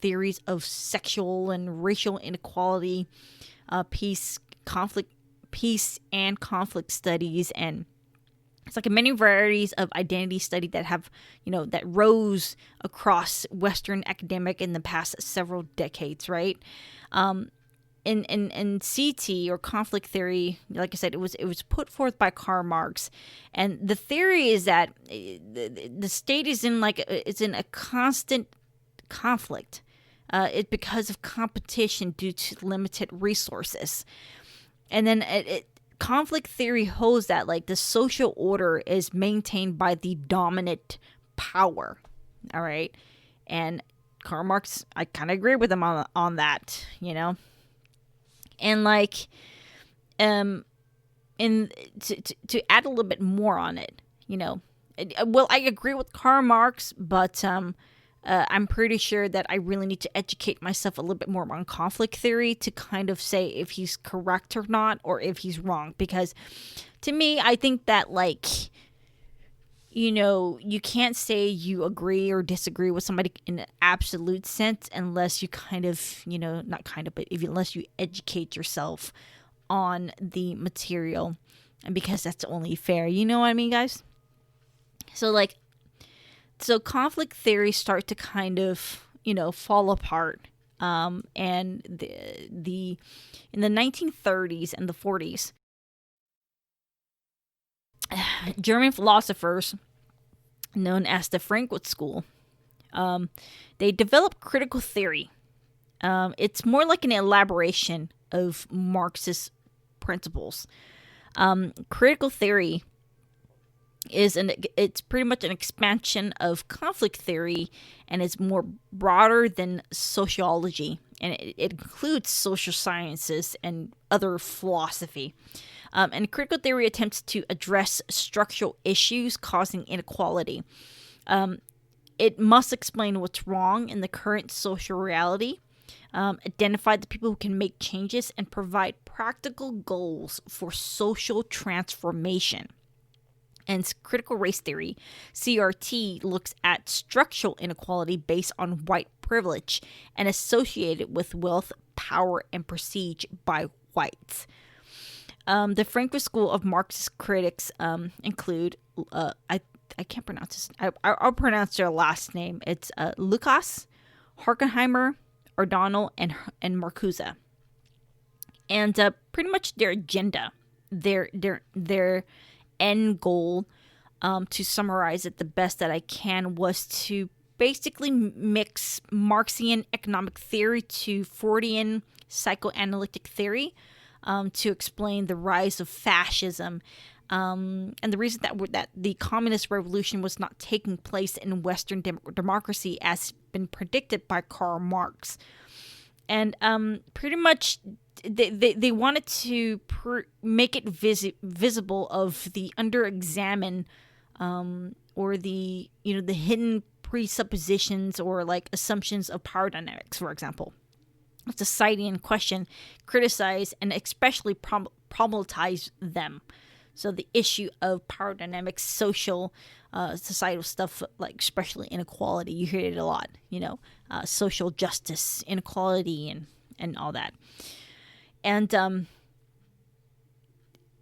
theories of sexual and racial inequality, peace and conflict studies, and it's like many varieties of identity study that have that rose across Western academic in the past several decades, right? In CT, or conflict theory, like I said, it was put forth by Karl Marx, and the theory is that the state is in a constant conflict. It's because of competition due to limited resources, and then conflict theory holds that like the social order is maintained by the dominant power. All right, and Karl Marx, I kind of agree with him on that, and like, and to add a little bit more on it, well, I agree with Karl Marx, but I'm pretty sure that I really need to educate myself a little bit more on conflict theory to kind of say if he's correct or not, or if he's wrong. Because to me, I think that you can't say you agree or disagree with somebody in an absolute sense unless you kind of, not kind of, but unless you educate yourself on the material, and because that's only fair. You know what I mean, guys? So conflict theories start to kind of, fall apart. And in the 1930s and the 40s, German philosophers known as the Frankfurt School, they developed critical theory. It's more like an elaboration of Marxist principles. Critical theory it's pretty much an expansion of conflict theory, and it's more broader than sociology, and it includes social sciences and other philosophy. And critical theory attempts to address structural issues causing inequality. It must explain what's wrong in the current social reality, identify the people who can make changes, and provide practical goals for social transformation. And critical race theory, CRT, looks at structural inequality based on white privilege and associated with wealth, power, and prestige by whites. The Frankfurt School of Marxist critics include, I can't pronounce this, I'll pronounce their last name. It's Lucas, Horkheimer, O'Donnell, and Marcuse. And pretty much their agenda, their end goal, to summarize it the best that I can, was to basically mix Marxian economic theory to Freudian psychoanalytic theory, to explain the rise of fascism, and the reason that the communist revolution was not taking place in Western democracy as been predicted by Karl Marx. And pretty much they wanted to make it visible of the under-examined, or the the hidden presuppositions or like assumptions of power dynamics, for example. Society in question, criticize, and especially problematize them. So the issue of power dynamics, social, societal stuff, like especially inequality, you hear it a lot, social justice, inequality, and all that. And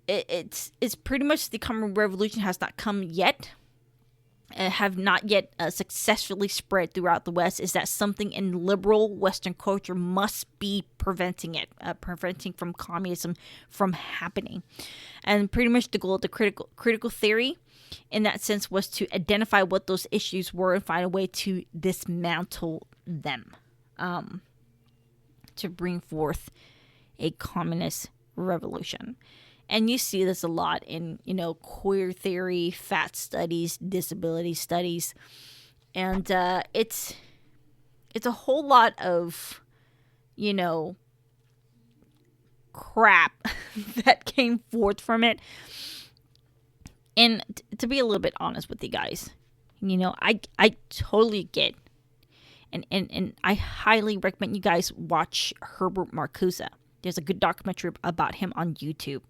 it's pretty much the Common Revolution has not come yet, have not yet successfully spread throughout the West. Is that something in liberal Western culture must be preventing from communism from happening. And pretty much the goal of the critical theory in that sense was to identify what those issues were and find a way to dismantle them, to bring forth a communist revolution. And you see this a lot in, queer theory, fat studies, disability studies. And it's a whole lot of, crap that came forth from it. And to be a little bit honest with you guys, I totally get, and I highly recommend you guys watch Herbert Marcuse. There's a good documentary about him on YouTube.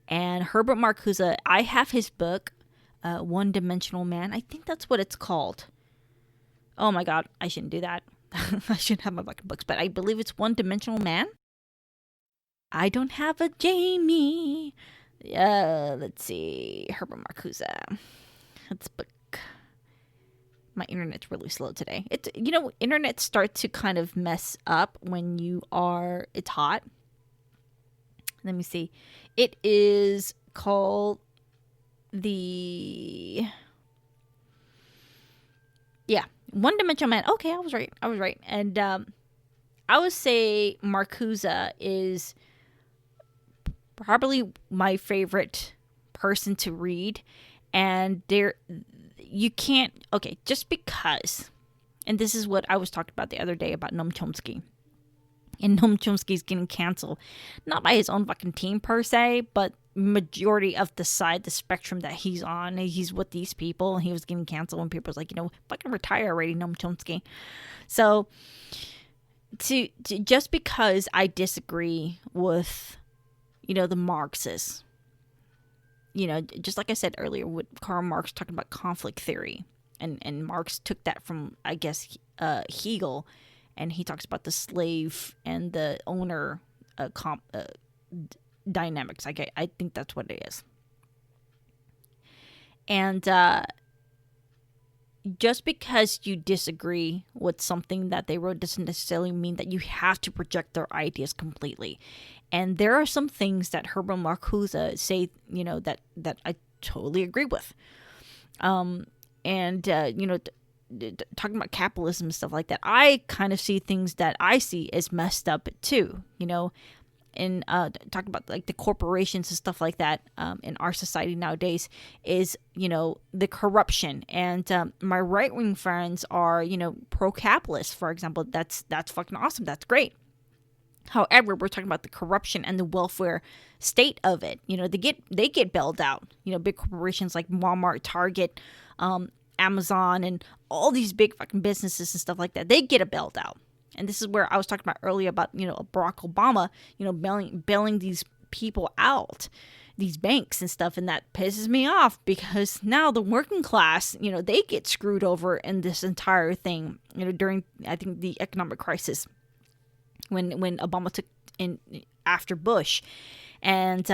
And Herbert Marcuse, I have his book, One Dimensional Man. I think that's what it's called. Oh my God, I shouldn't do that. I shouldn't have my fucking books, but I believe it's One Dimensional Man. I don't have a Jamie. Let's see. Herbert Marcuse. That's book. My internet's really slow today. It's, internet start to kind of mess up when it's hot. Let me see. It is called One Dimensional Man. Okay, I was right. And I would say Marcuse is probably my favorite person to read. And just because, and this is what I was talking about the other day about Noam Chomsky. And Noam Chomsky's getting canceled, not by his own fucking team per se, but majority of the spectrum that he's on. He's with these people, and he was getting canceled when people was like, fucking retire already, Noam Chomsky. So, to just because I disagree with, the Marxists, just like I said earlier with Karl Marx talking about conflict theory, and Marx took that from, I guess, Hegel. And he talks about the slave and the owner dynamics. I think that's what it is. And just because you disagree with something that they wrote doesn't necessarily mean that you have to project their ideas completely. And there are some things that Herbert Marcuse say, that I totally agree with. Talking about capitalism and stuff like that, I kind of see things that I see as messed up too, and talking about like the corporations and stuff like that in our society nowadays is, the corruption. And my right-wing friends are, pro-capitalist, for example. That's fucking awesome. That's great. However, we're talking about the corruption and the welfare state of it. They get bailed out. Big corporations like Walmart, Target, Amazon, and all these big fucking businesses and stuff like that, they get bailed out. And this is where I was talking about earlier about, Barack Obama, bailing these people out, these banks and stuff. And that pisses me off because now the working class, they get screwed over in this entire thing, during, I think, the economic crisis when Obama took in after Bush. And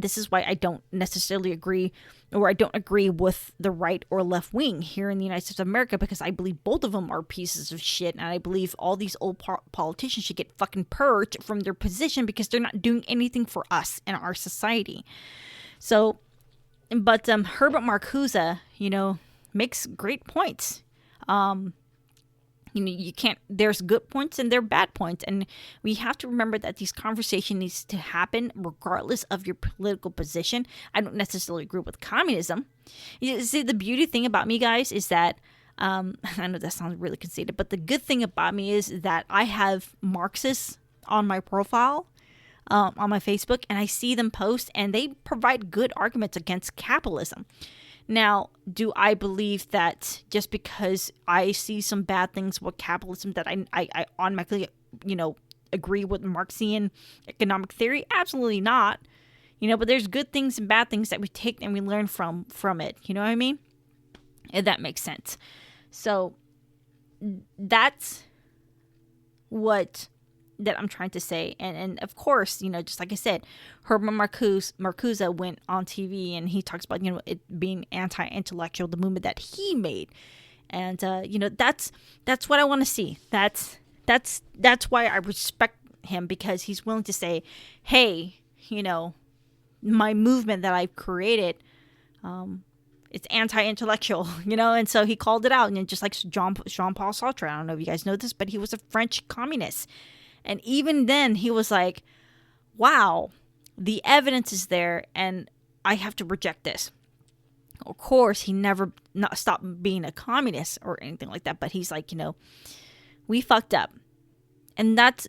this is why I don't necessarily agree, or I don't agree with the right or left wing here in the United States of America, because I believe both of them are pieces of shit. And I believe all these old politicians should get fucking purged from their position because they're not doing anything for us and our society. So, but Herbert Marcuse, makes great points. You can't, there's good points and there are bad points. And we have to remember that these conversations needs to happen regardless of your political position. I don't necessarily agree with communism. You see, the beauty thing about me, guys, is that, I know that sounds really conceited, but the good thing about me is that I have Marxists on my profile, on my Facebook, and I see them post and they provide good arguments against capitalism. Now, do I believe that just because I see some bad things with capitalism that I automatically, agree with Marxian economic theory? Absolutely not. But there's good things and bad things that we take and we learn from it. You know what I mean? If that makes sense. So that's what that I'm trying to say. And of course, just like I said, Herbert Marcuse went on TV and he talks about, it being anti-intellectual, the movement that he made. And, that's what I want to see. That's why I respect him, because he's willing to say, hey, my movement that I've created, it's anti-intellectual, and so he called it out. And just like Jean-Paul Sartre, I don't know if you guys know this, but he was a French communist. And even then he was like, wow, The evidence is there, and I have to reject this. Of course, he never not stopped being a communist or anything like that, but he's like, we fucked up. And that's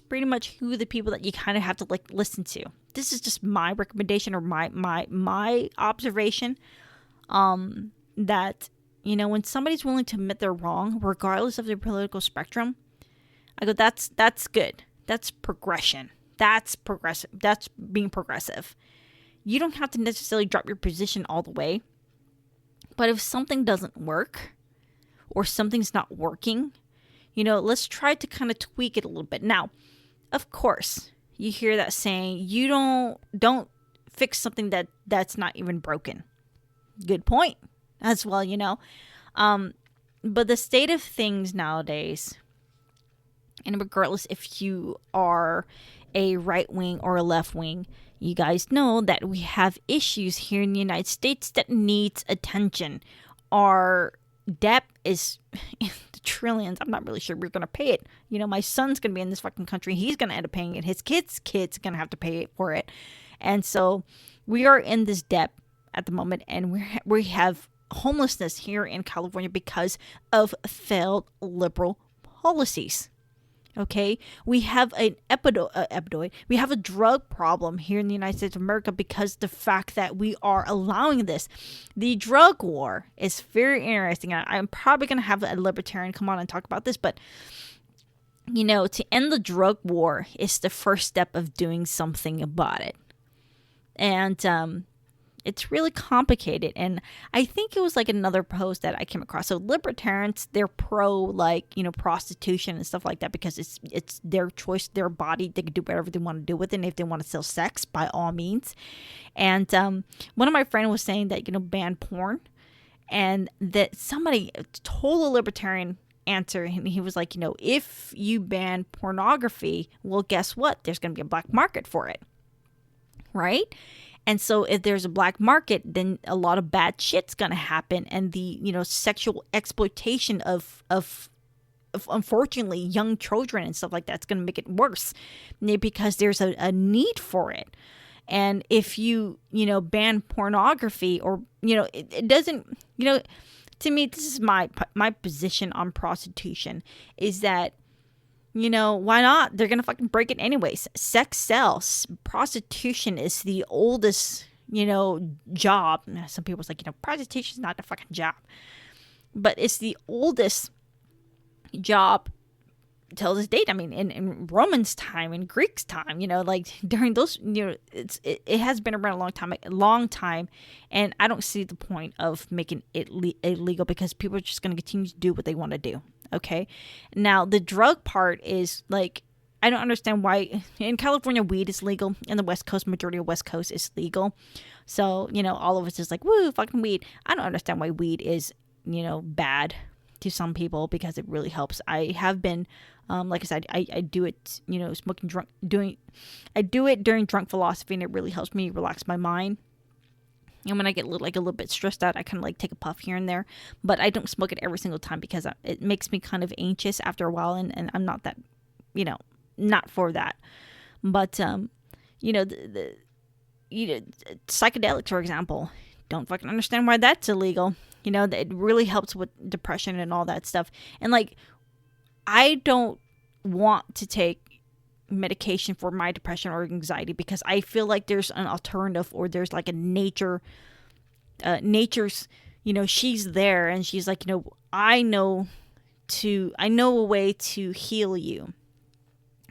pretty much who the people that you kind of have to like listen to. This is just my recommendation or my observation. That, when somebody's willing to admit they're wrong, regardless of their political spectrum, I go, that's good. That's progression. That's progressive. That's being progressive. You don't have to necessarily drop your position all the way. But if something doesn't work or something's not working, let's try to kind of tweak it a little bit. Now, of course, you hear that saying, you don't fix something that's not even broken. Good point as well, But the state of things nowadays, and regardless if you are a right wing or a left wing, you guys know that we have issues here in the United States that needs attention. Our debt is in the trillions. I'm not really sure we're going to pay it. My son's going to be in this fucking country. He's going to end up paying it. His kid's going to have to pay for it. And so we are in this debt at the moment, and we have homelessness here in California because of failed liberal policies. Okay, we have an we have a drug problem here in the United States of America because the fact that we are allowing this. The drug war is very interesting. I'm probably going to have a libertarian come on and talk about this, but to end the drug war is the first step of doing something about it. And it's really complicated. And I think it was like another post that I came across. So libertarians, they're pro prostitution and stuff like that because it's their choice, their body. They can do whatever they want to do with it. And if they want to sell sex, by all means. And one of my friends was saying that, ban porn. And that somebody told a libertarian answer. And he was like, if you ban pornography, well, guess what? There's going to be a black market for it. Right? And so if there's a black market, then a lot of bad shit's going to happen. And the, sexual exploitation of unfortunately young children and stuff like that's going to make it worse because there's a need for it. And if you, ban pornography or, it doesn't, to me, this is my position on prostitution is that, why not? They're going to fucking break it anyways. Sex sells. Prostitution is the oldest, job. Some people's like, prostitution is not a fucking job. But it's the oldest job till this date. I mean, in Romans' time, in Greeks' time, like during those, it has been around a long time. And I don't see the point of making it illegal because people are just going to continue to do what they want to do. Okay. Now the drug part is like, I don't understand why in California weed is legal. In the West Coast, majority of West Coast is legal. So, all of us is like, woo, fucking weed. I don't understand why weed is, bad to some people because it really helps. I have been, like I said, I do it, I do it during drunk philosophy and it really helps me relax my mind. And when I get a little bit stressed out, I kind of like take a puff here and there. But I don't smoke it every single time because it makes me kind of anxious after a while. And I'm not that, not for that. But, psychedelics, for example, don't fucking understand why that's illegal. It really helps with depression and all that stuff. And like, I don't want to take medication for my depression or anxiety because I feel like there's an alternative or there's like a nature's, she's there and she's like, I know a way to heal you.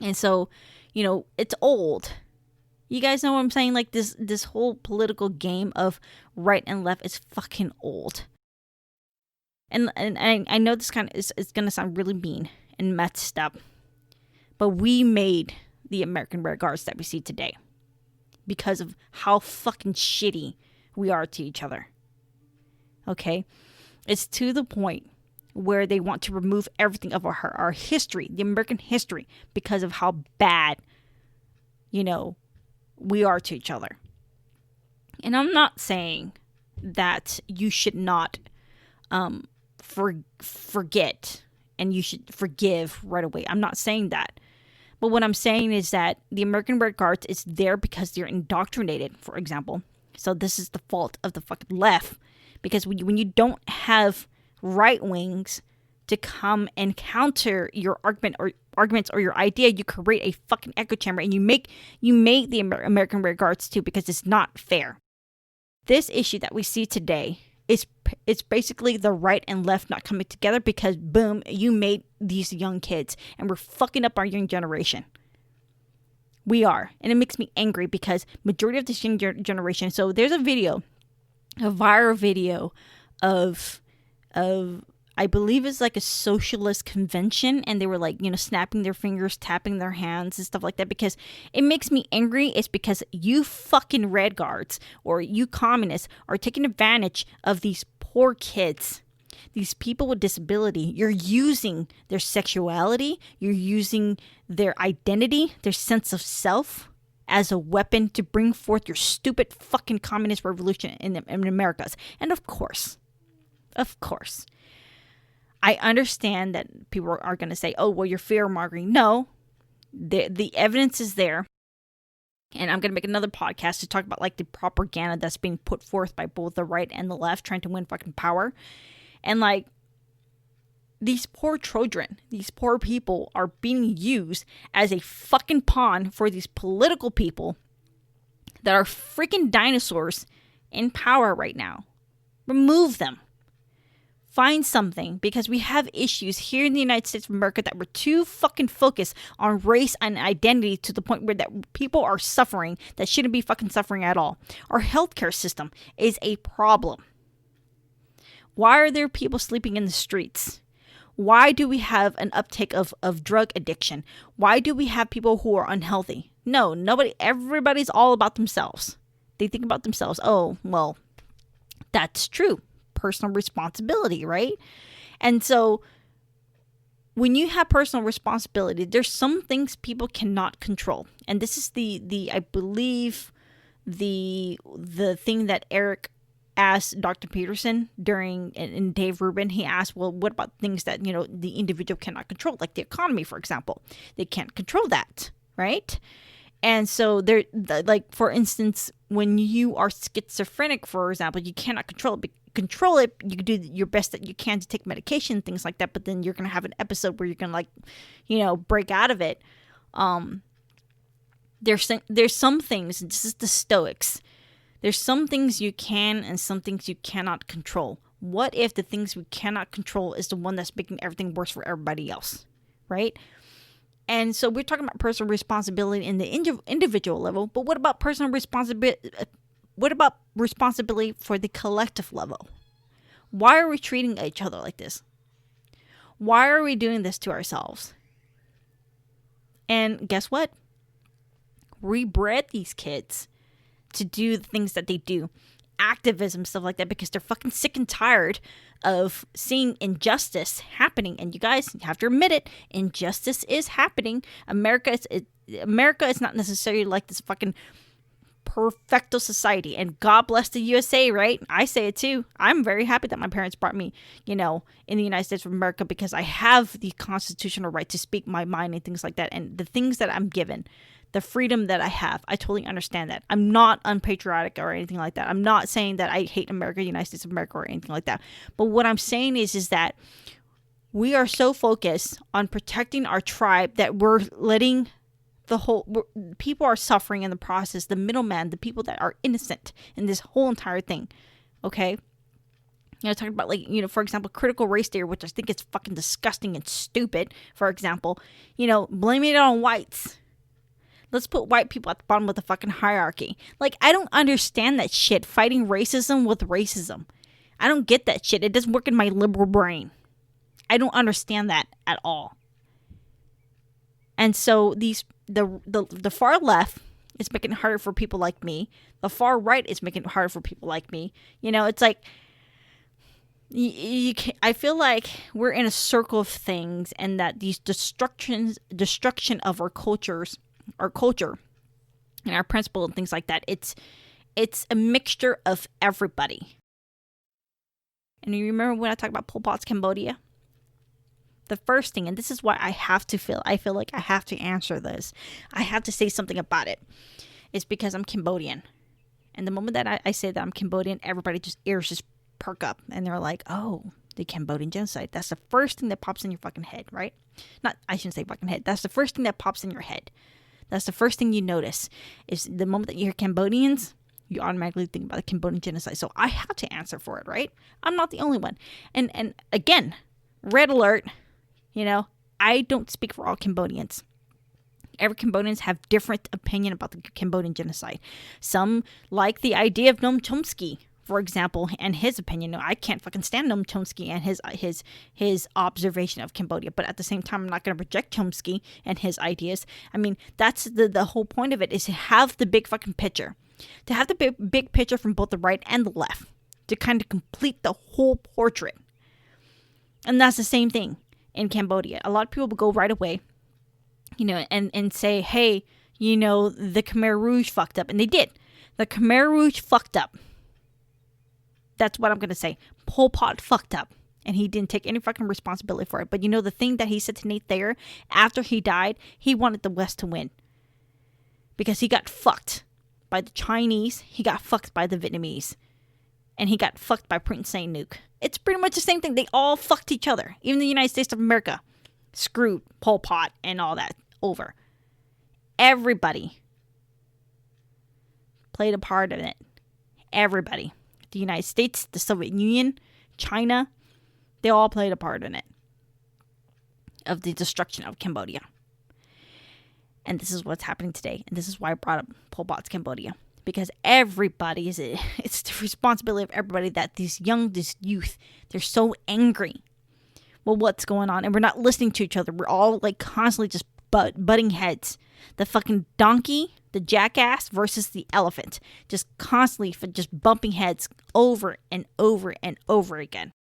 And so, it's old. You guys know what I'm saying? Like this whole political game of right and left is fucking old. And I know this kind of is going to sound really mean and messed up. But we made the American Red Guards that we see today because of how fucking shitty we are to each other. Okay? It's to the point where they want to remove everything of our history, the American history, because of how bad, we are to each other. And I'm not saying that you should not forget and you should forgive right away. I'm not saying that. But what I'm saying is that the American Red Guards is there because they're indoctrinated, for example. So this is the fault of the fucking left. Because when you don't have right wings to come and counter your arguments or your idea, you create a fucking echo chamber, and you make the American Red Guards too, because it's not fair. This issue that we see today it's basically the right and left not coming together because boom, you made these young kids, and we're fucking up our young generation. We are, and it makes me angry because majority of this young generation. So there's a viral video of I believe it's like a socialist convention, and they were like, snapping their fingers, tapping their hands and stuff like that, because it makes me angry. It's because you fucking Red Guards or you communists are taking advantage of these poor kids, these people with disability. You're using their sexuality, you're using their identity, their sense of self as a weapon to bring forth your stupid fucking communist revolution in Americas. And of course, I understand that people are going to say, oh, well, you're fear-mongering. No, the evidence is there. And I'm going to make another podcast to talk about like the propaganda that's being put forth by both the right and the left trying to win fucking power. And like these poor children, these poor people are being used as a fucking pawn for these political people that are freaking dinosaurs in power right now. Remove them. Find something, because we have issues here in the United States of America that we're too fucking focused on race and identity to the point where that people are suffering that shouldn't be fucking suffering at all. Our healthcare system is a problem. Why are there people sleeping in the streets? Why do we have an uptake of drug addiction? Why do we have people who are unhealthy? No, everybody's all about themselves. They think about themselves. Oh, well, that's true. Personal responsibility, right? And so when you have personal responsibility, there's some things people cannot control. And this is the I believe the thing that Eric asked Dr. Peterson in Dave Rubin. He asked, well, what about things that, the individual cannot control, like the economy, for example? They can't control that, right? And so like, for instance, when you are schizophrenic, for example, you cannot control it. You can do your best that you can to take medication, things like that, but then you're going to have an episode where you're going to break out of it. There's some things, this is the Stoics, there's some things you can and some things you cannot control. What if the things we cannot control is the one that's making everything worse for everybody else, right? And so we're talking about personal responsibility in the individual level, but what about personal responsibility? What about responsibility for the collective level? Why are we treating each other like this? Why are we doing this to ourselves? And guess what? We bred these kids to do the things that they do. Activism, stuff like that, because they're fucking sick and tired of seeing injustice happening. And you guys have to admit it, injustice is happening. America is not necessarily like this fucking perfecto society, and God bless the USA, right? I say it too. I'm very happy that my parents brought me, in the United States of America, because I have the constitutional right to speak my mind and things like that. And the things that I'm given, the freedom that I have, I totally understand that. I'm not unpatriotic or anything like that. I'm not saying that I hate America, United States of America, or anything like that. But what I'm saying is that we are so focused on protecting our tribe that we're letting people are suffering in the process, the middleman, the people that are innocent in this whole entire thing. Okay? Talking about, like, for example, critical race theory, which I think is fucking disgusting and stupid, for example, blaming it on whites. Let's put white people at the bottom of the fucking hierarchy. Like, I don't understand that shit, fighting racism with racism. I don't get that shit. It doesn't work in my liberal brain. I don't understand that at all. And so the far left is making it harder for people like me. The far right is making it harder for people like me. It's like I feel like we're in a circle of things, and that these destruction of our culture and our principle and things like that, it's a mixture of everybody. And you remember when I talked about Pol Pot's Cambodia? The first thing, and this is why I feel like I have to answer this. I have to say something about it. It's because I'm Cambodian. And the moment that I say that I'm Cambodian, everybody ears just perk up. And they're like, oh, the Cambodian genocide. That's the first thing that pops in your fucking head, right? I shouldn't say fucking head. That's the first thing that pops in your head. That's the first thing you notice. Is the moment that you hear Cambodians, you automatically think about the Cambodian genocide. So I have to answer for it, right? I'm not the only one. And again, red alert, I don't speak for all Cambodians. Every Cambodians have different opinion about the Cambodian genocide. Some like the idea of Noam Chomsky, for example, and his opinion. No, I can't fucking stand Noam Chomsky and his observation of Cambodia. But at the same time, I'm not going to reject Chomsky and his ideas. I mean, that's the whole point of it, is to have the big fucking picture. To have the big picture from both the right and the left. To kind of complete the whole portrait. And that's the same thing in Cambodia. A lot of people will go right away, and say, hey, the Khmer Rouge fucked up. And they did. The Khmer Rouge fucked up. That's what I'm going to say. Pol Pot fucked up. And he didn't take any fucking responsibility for it. But the thing that he said to Nate Thayer after he died, he wanted the West to win. Because he got fucked by the Chinese. He got fucked by the Vietnamese. And he got fucked by Prince Sihanouk. It's pretty much the same thing. They all fucked each other. Even the United States of America screwed Pol Pot and all that over. Everybody played a part in it. Everybody. The United States, the Soviet Union, China, they all played a part in it. Of the destruction of Cambodia. And this is what's happening today. And this is why I brought up Pol Pot's Cambodia. Because everybody it's the responsibility of everybody that this youth, they're so angry. Well, what's going on? And we're not listening to each other. We're all like constantly just butting heads. The fucking donkey, the jackass versus the elephant. Just constantly just bumping heads over and over and over again.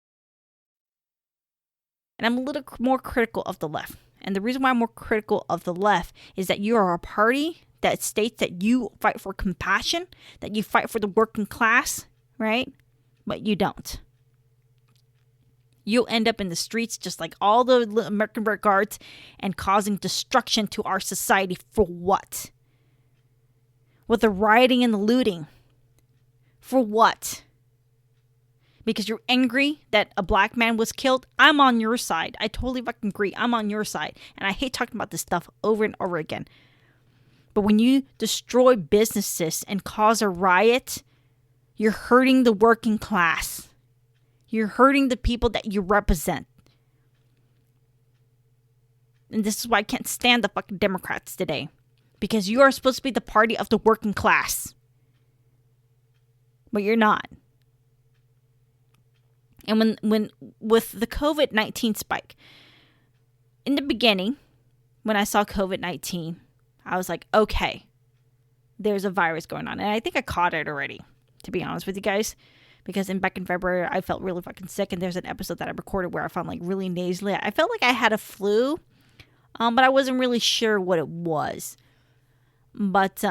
And I'm a little more critical of the left. And the reason why I'm more critical of the left is that you are a party that states that you fight for compassion, that you fight for the working class, right? But you don't. You'll end up in the streets just like all the American Red Guards and causing destruction to our society for what? With the rioting and the looting. For what? Because you're angry that a black man was killed? I'm on your side. I totally fucking agree. I'm on your side. And I hate talking about this stuff over and over again. But when you destroy businesses and cause a riot, you're hurting the working class. You're hurting the people that you represent. And this is why I can't stand the fucking Democrats today. Because you are supposed to be the party of the working class. But you're not. And when with the COVID-19 spike, in the beginning, when I saw COVID-19, I was like, okay, there's a virus going on. And I think I caught it already, to be honest with you guys. Because back in February, I felt really fucking sick. And there's an episode that I recorded where I found like really nasally. I felt like I had a flu, but I wasn't really sure what it was. But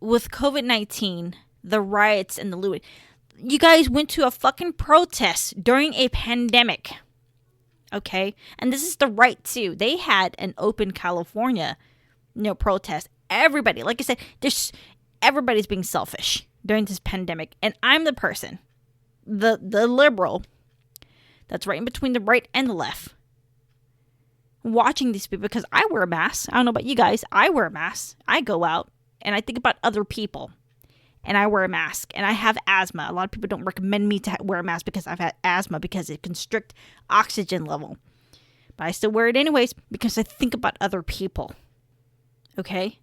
with COVID-19, the riots and the looting, you guys went to a fucking protest during a pandemic. Okay? And this is the right too. They had an open California, protest. Everybody, like I said, everybody's being selfish during this pandemic. And I'm the person, the liberal, that's right in between the right and the left, watching these people because I wear a mask. I don't know about you guys. I wear a mask. I go out and I think about other people. And I wear a mask. And I have asthma. A lot of people don't recommend me to wear a mask because I've had asthma because it constricts oxygen level. But I still wear it anyways because I think about other people. Okay?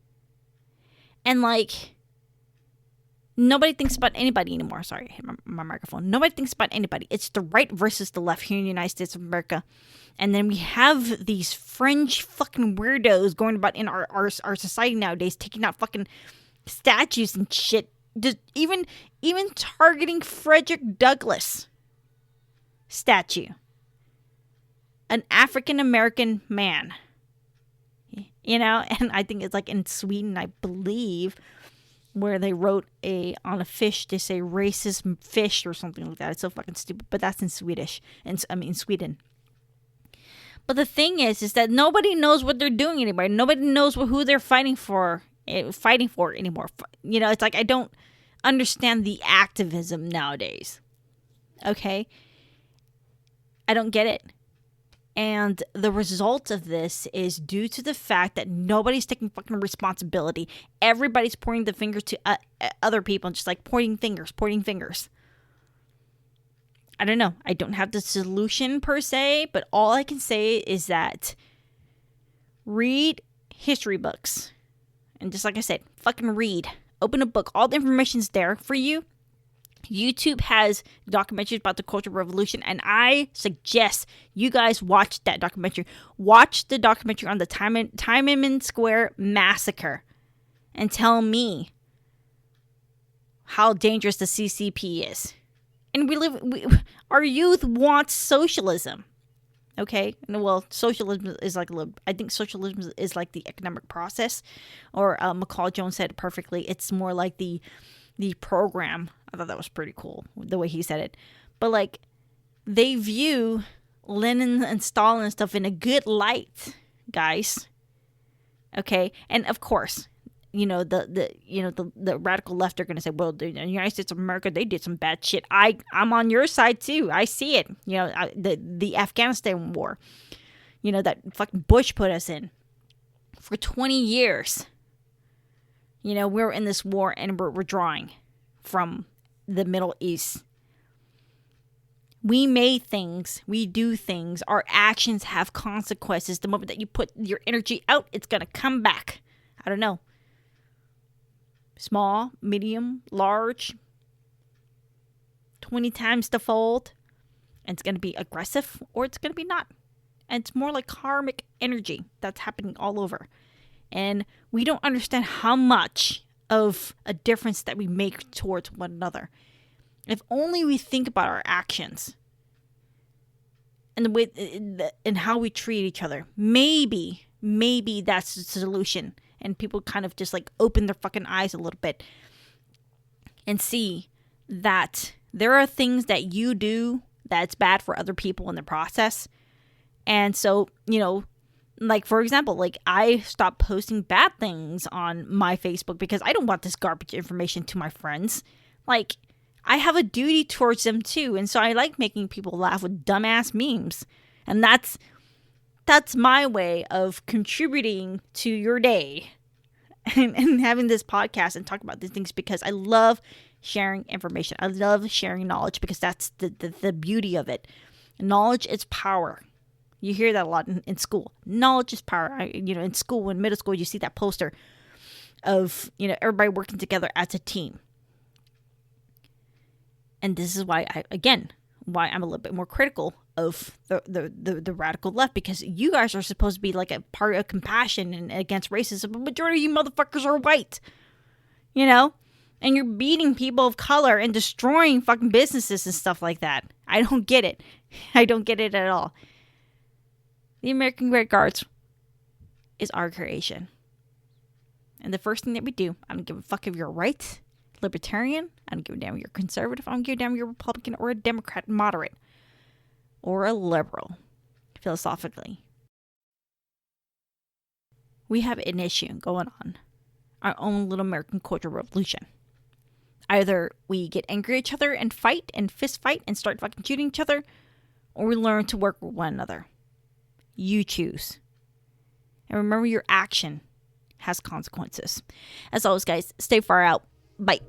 And like, nobody thinks about anybody anymore. Sorry, I hit my microphone. Nobody thinks about anybody. It's the right versus the left here in the United States of America. And then we have these fringe fucking weirdos going about in our society nowadays, taking out fucking statues and shit. Just even targeting Frederick Douglass statue. An African American man. And I think it's like in Sweden, I believe, where they wrote on a fish, they say racist fish or something like that. It's so fucking stupid, but that's in Swedish. And I mean, Sweden. But the thing is that nobody knows what they're doing anymore. Nobody knows who they're fighting for anymore. You know, it's like I don't understand the activism nowadays. Okay? I don't get it. And the result of this is due to the fact that nobody's taking fucking responsibility. Everybody's pointing the finger to other people and just like pointing fingers. I don't know. I don't have the solution per se, but all I can say is that read history books. And just like I said, fucking read. Open a book. All the information's there for you. YouTube has documentaries about the Cultural Revolution, and I suggest you guys watch that documentary. Watch the documentary on the Tiananmen Square massacre and tell me how dangerous the CCP is. And our youth wants socialism. Okay? Well, socialism is like I think socialism is like the economic process, or McCall Jones said it perfectly. It's more like the program. I thought that was pretty cool, the way he said it. But like, they view Lenin and Stalin and stuff in a good light, guys. Okay, and of course, you know the radical left are gonna say, well, the United States of America, they did some bad shit. I'm on your side too. I see it. You know, the Afghanistan war, you know, that fucking Bush put us in for 20 years. You know, we're in this war and we're withdrawing from the Middle East. We made things. We do things. Our actions have consequences. The moment that you put your energy out, it's going to come back. I don't know. Small, medium, large. 20 times the fold. And it's going to be aggressive or it's going to be not. And it's more like karmic energy that's happening all over. And we don't understand how much of a difference that we make towards one another. If only we think about our actions and the way and how we treat each other. Maybe that's the solution. And people kind of just like open their fucking eyes a little bit and see that there are things that you do that's bad for other people in the process. And so, you know, like, for example, like, I stopped posting bad things on my Facebook because I don't want this garbage information to my friends. Like, I have a duty towards them too. And so I like making people laugh with dumbass memes. And that's my way of contributing to your day and having this podcast and talk about these things, because I love sharing information. I love sharing knowledge because that's the beauty of it. Knowledge is power. You hear that a lot in school. Knowledge is power. In school, in middle school, you see that poster of, everybody working together as a team. And this is why why I'm a little bit more critical of the radical left, because you guys are supposed to be like a part of compassion and against racism. But majority of you motherfuckers are white, and you're beating people of color and destroying fucking businesses and stuff like that. I don't get it. I don't get it at all. The American Red Guards is our creation. And the first thing that we do, I don't give a fuck if you're right, libertarian, I don't give a damn if you're conservative, I don't give a damn if you're Republican or a Democrat moderate or a liberal, philosophically. We have an issue going on, our own little American cultural revolution. Either we get angry at each other and fight and fist fight and start fucking shooting each other, or we learn to work with one another. You choose. And remember, your action has consequences. As always, guys, stay far out. Bye.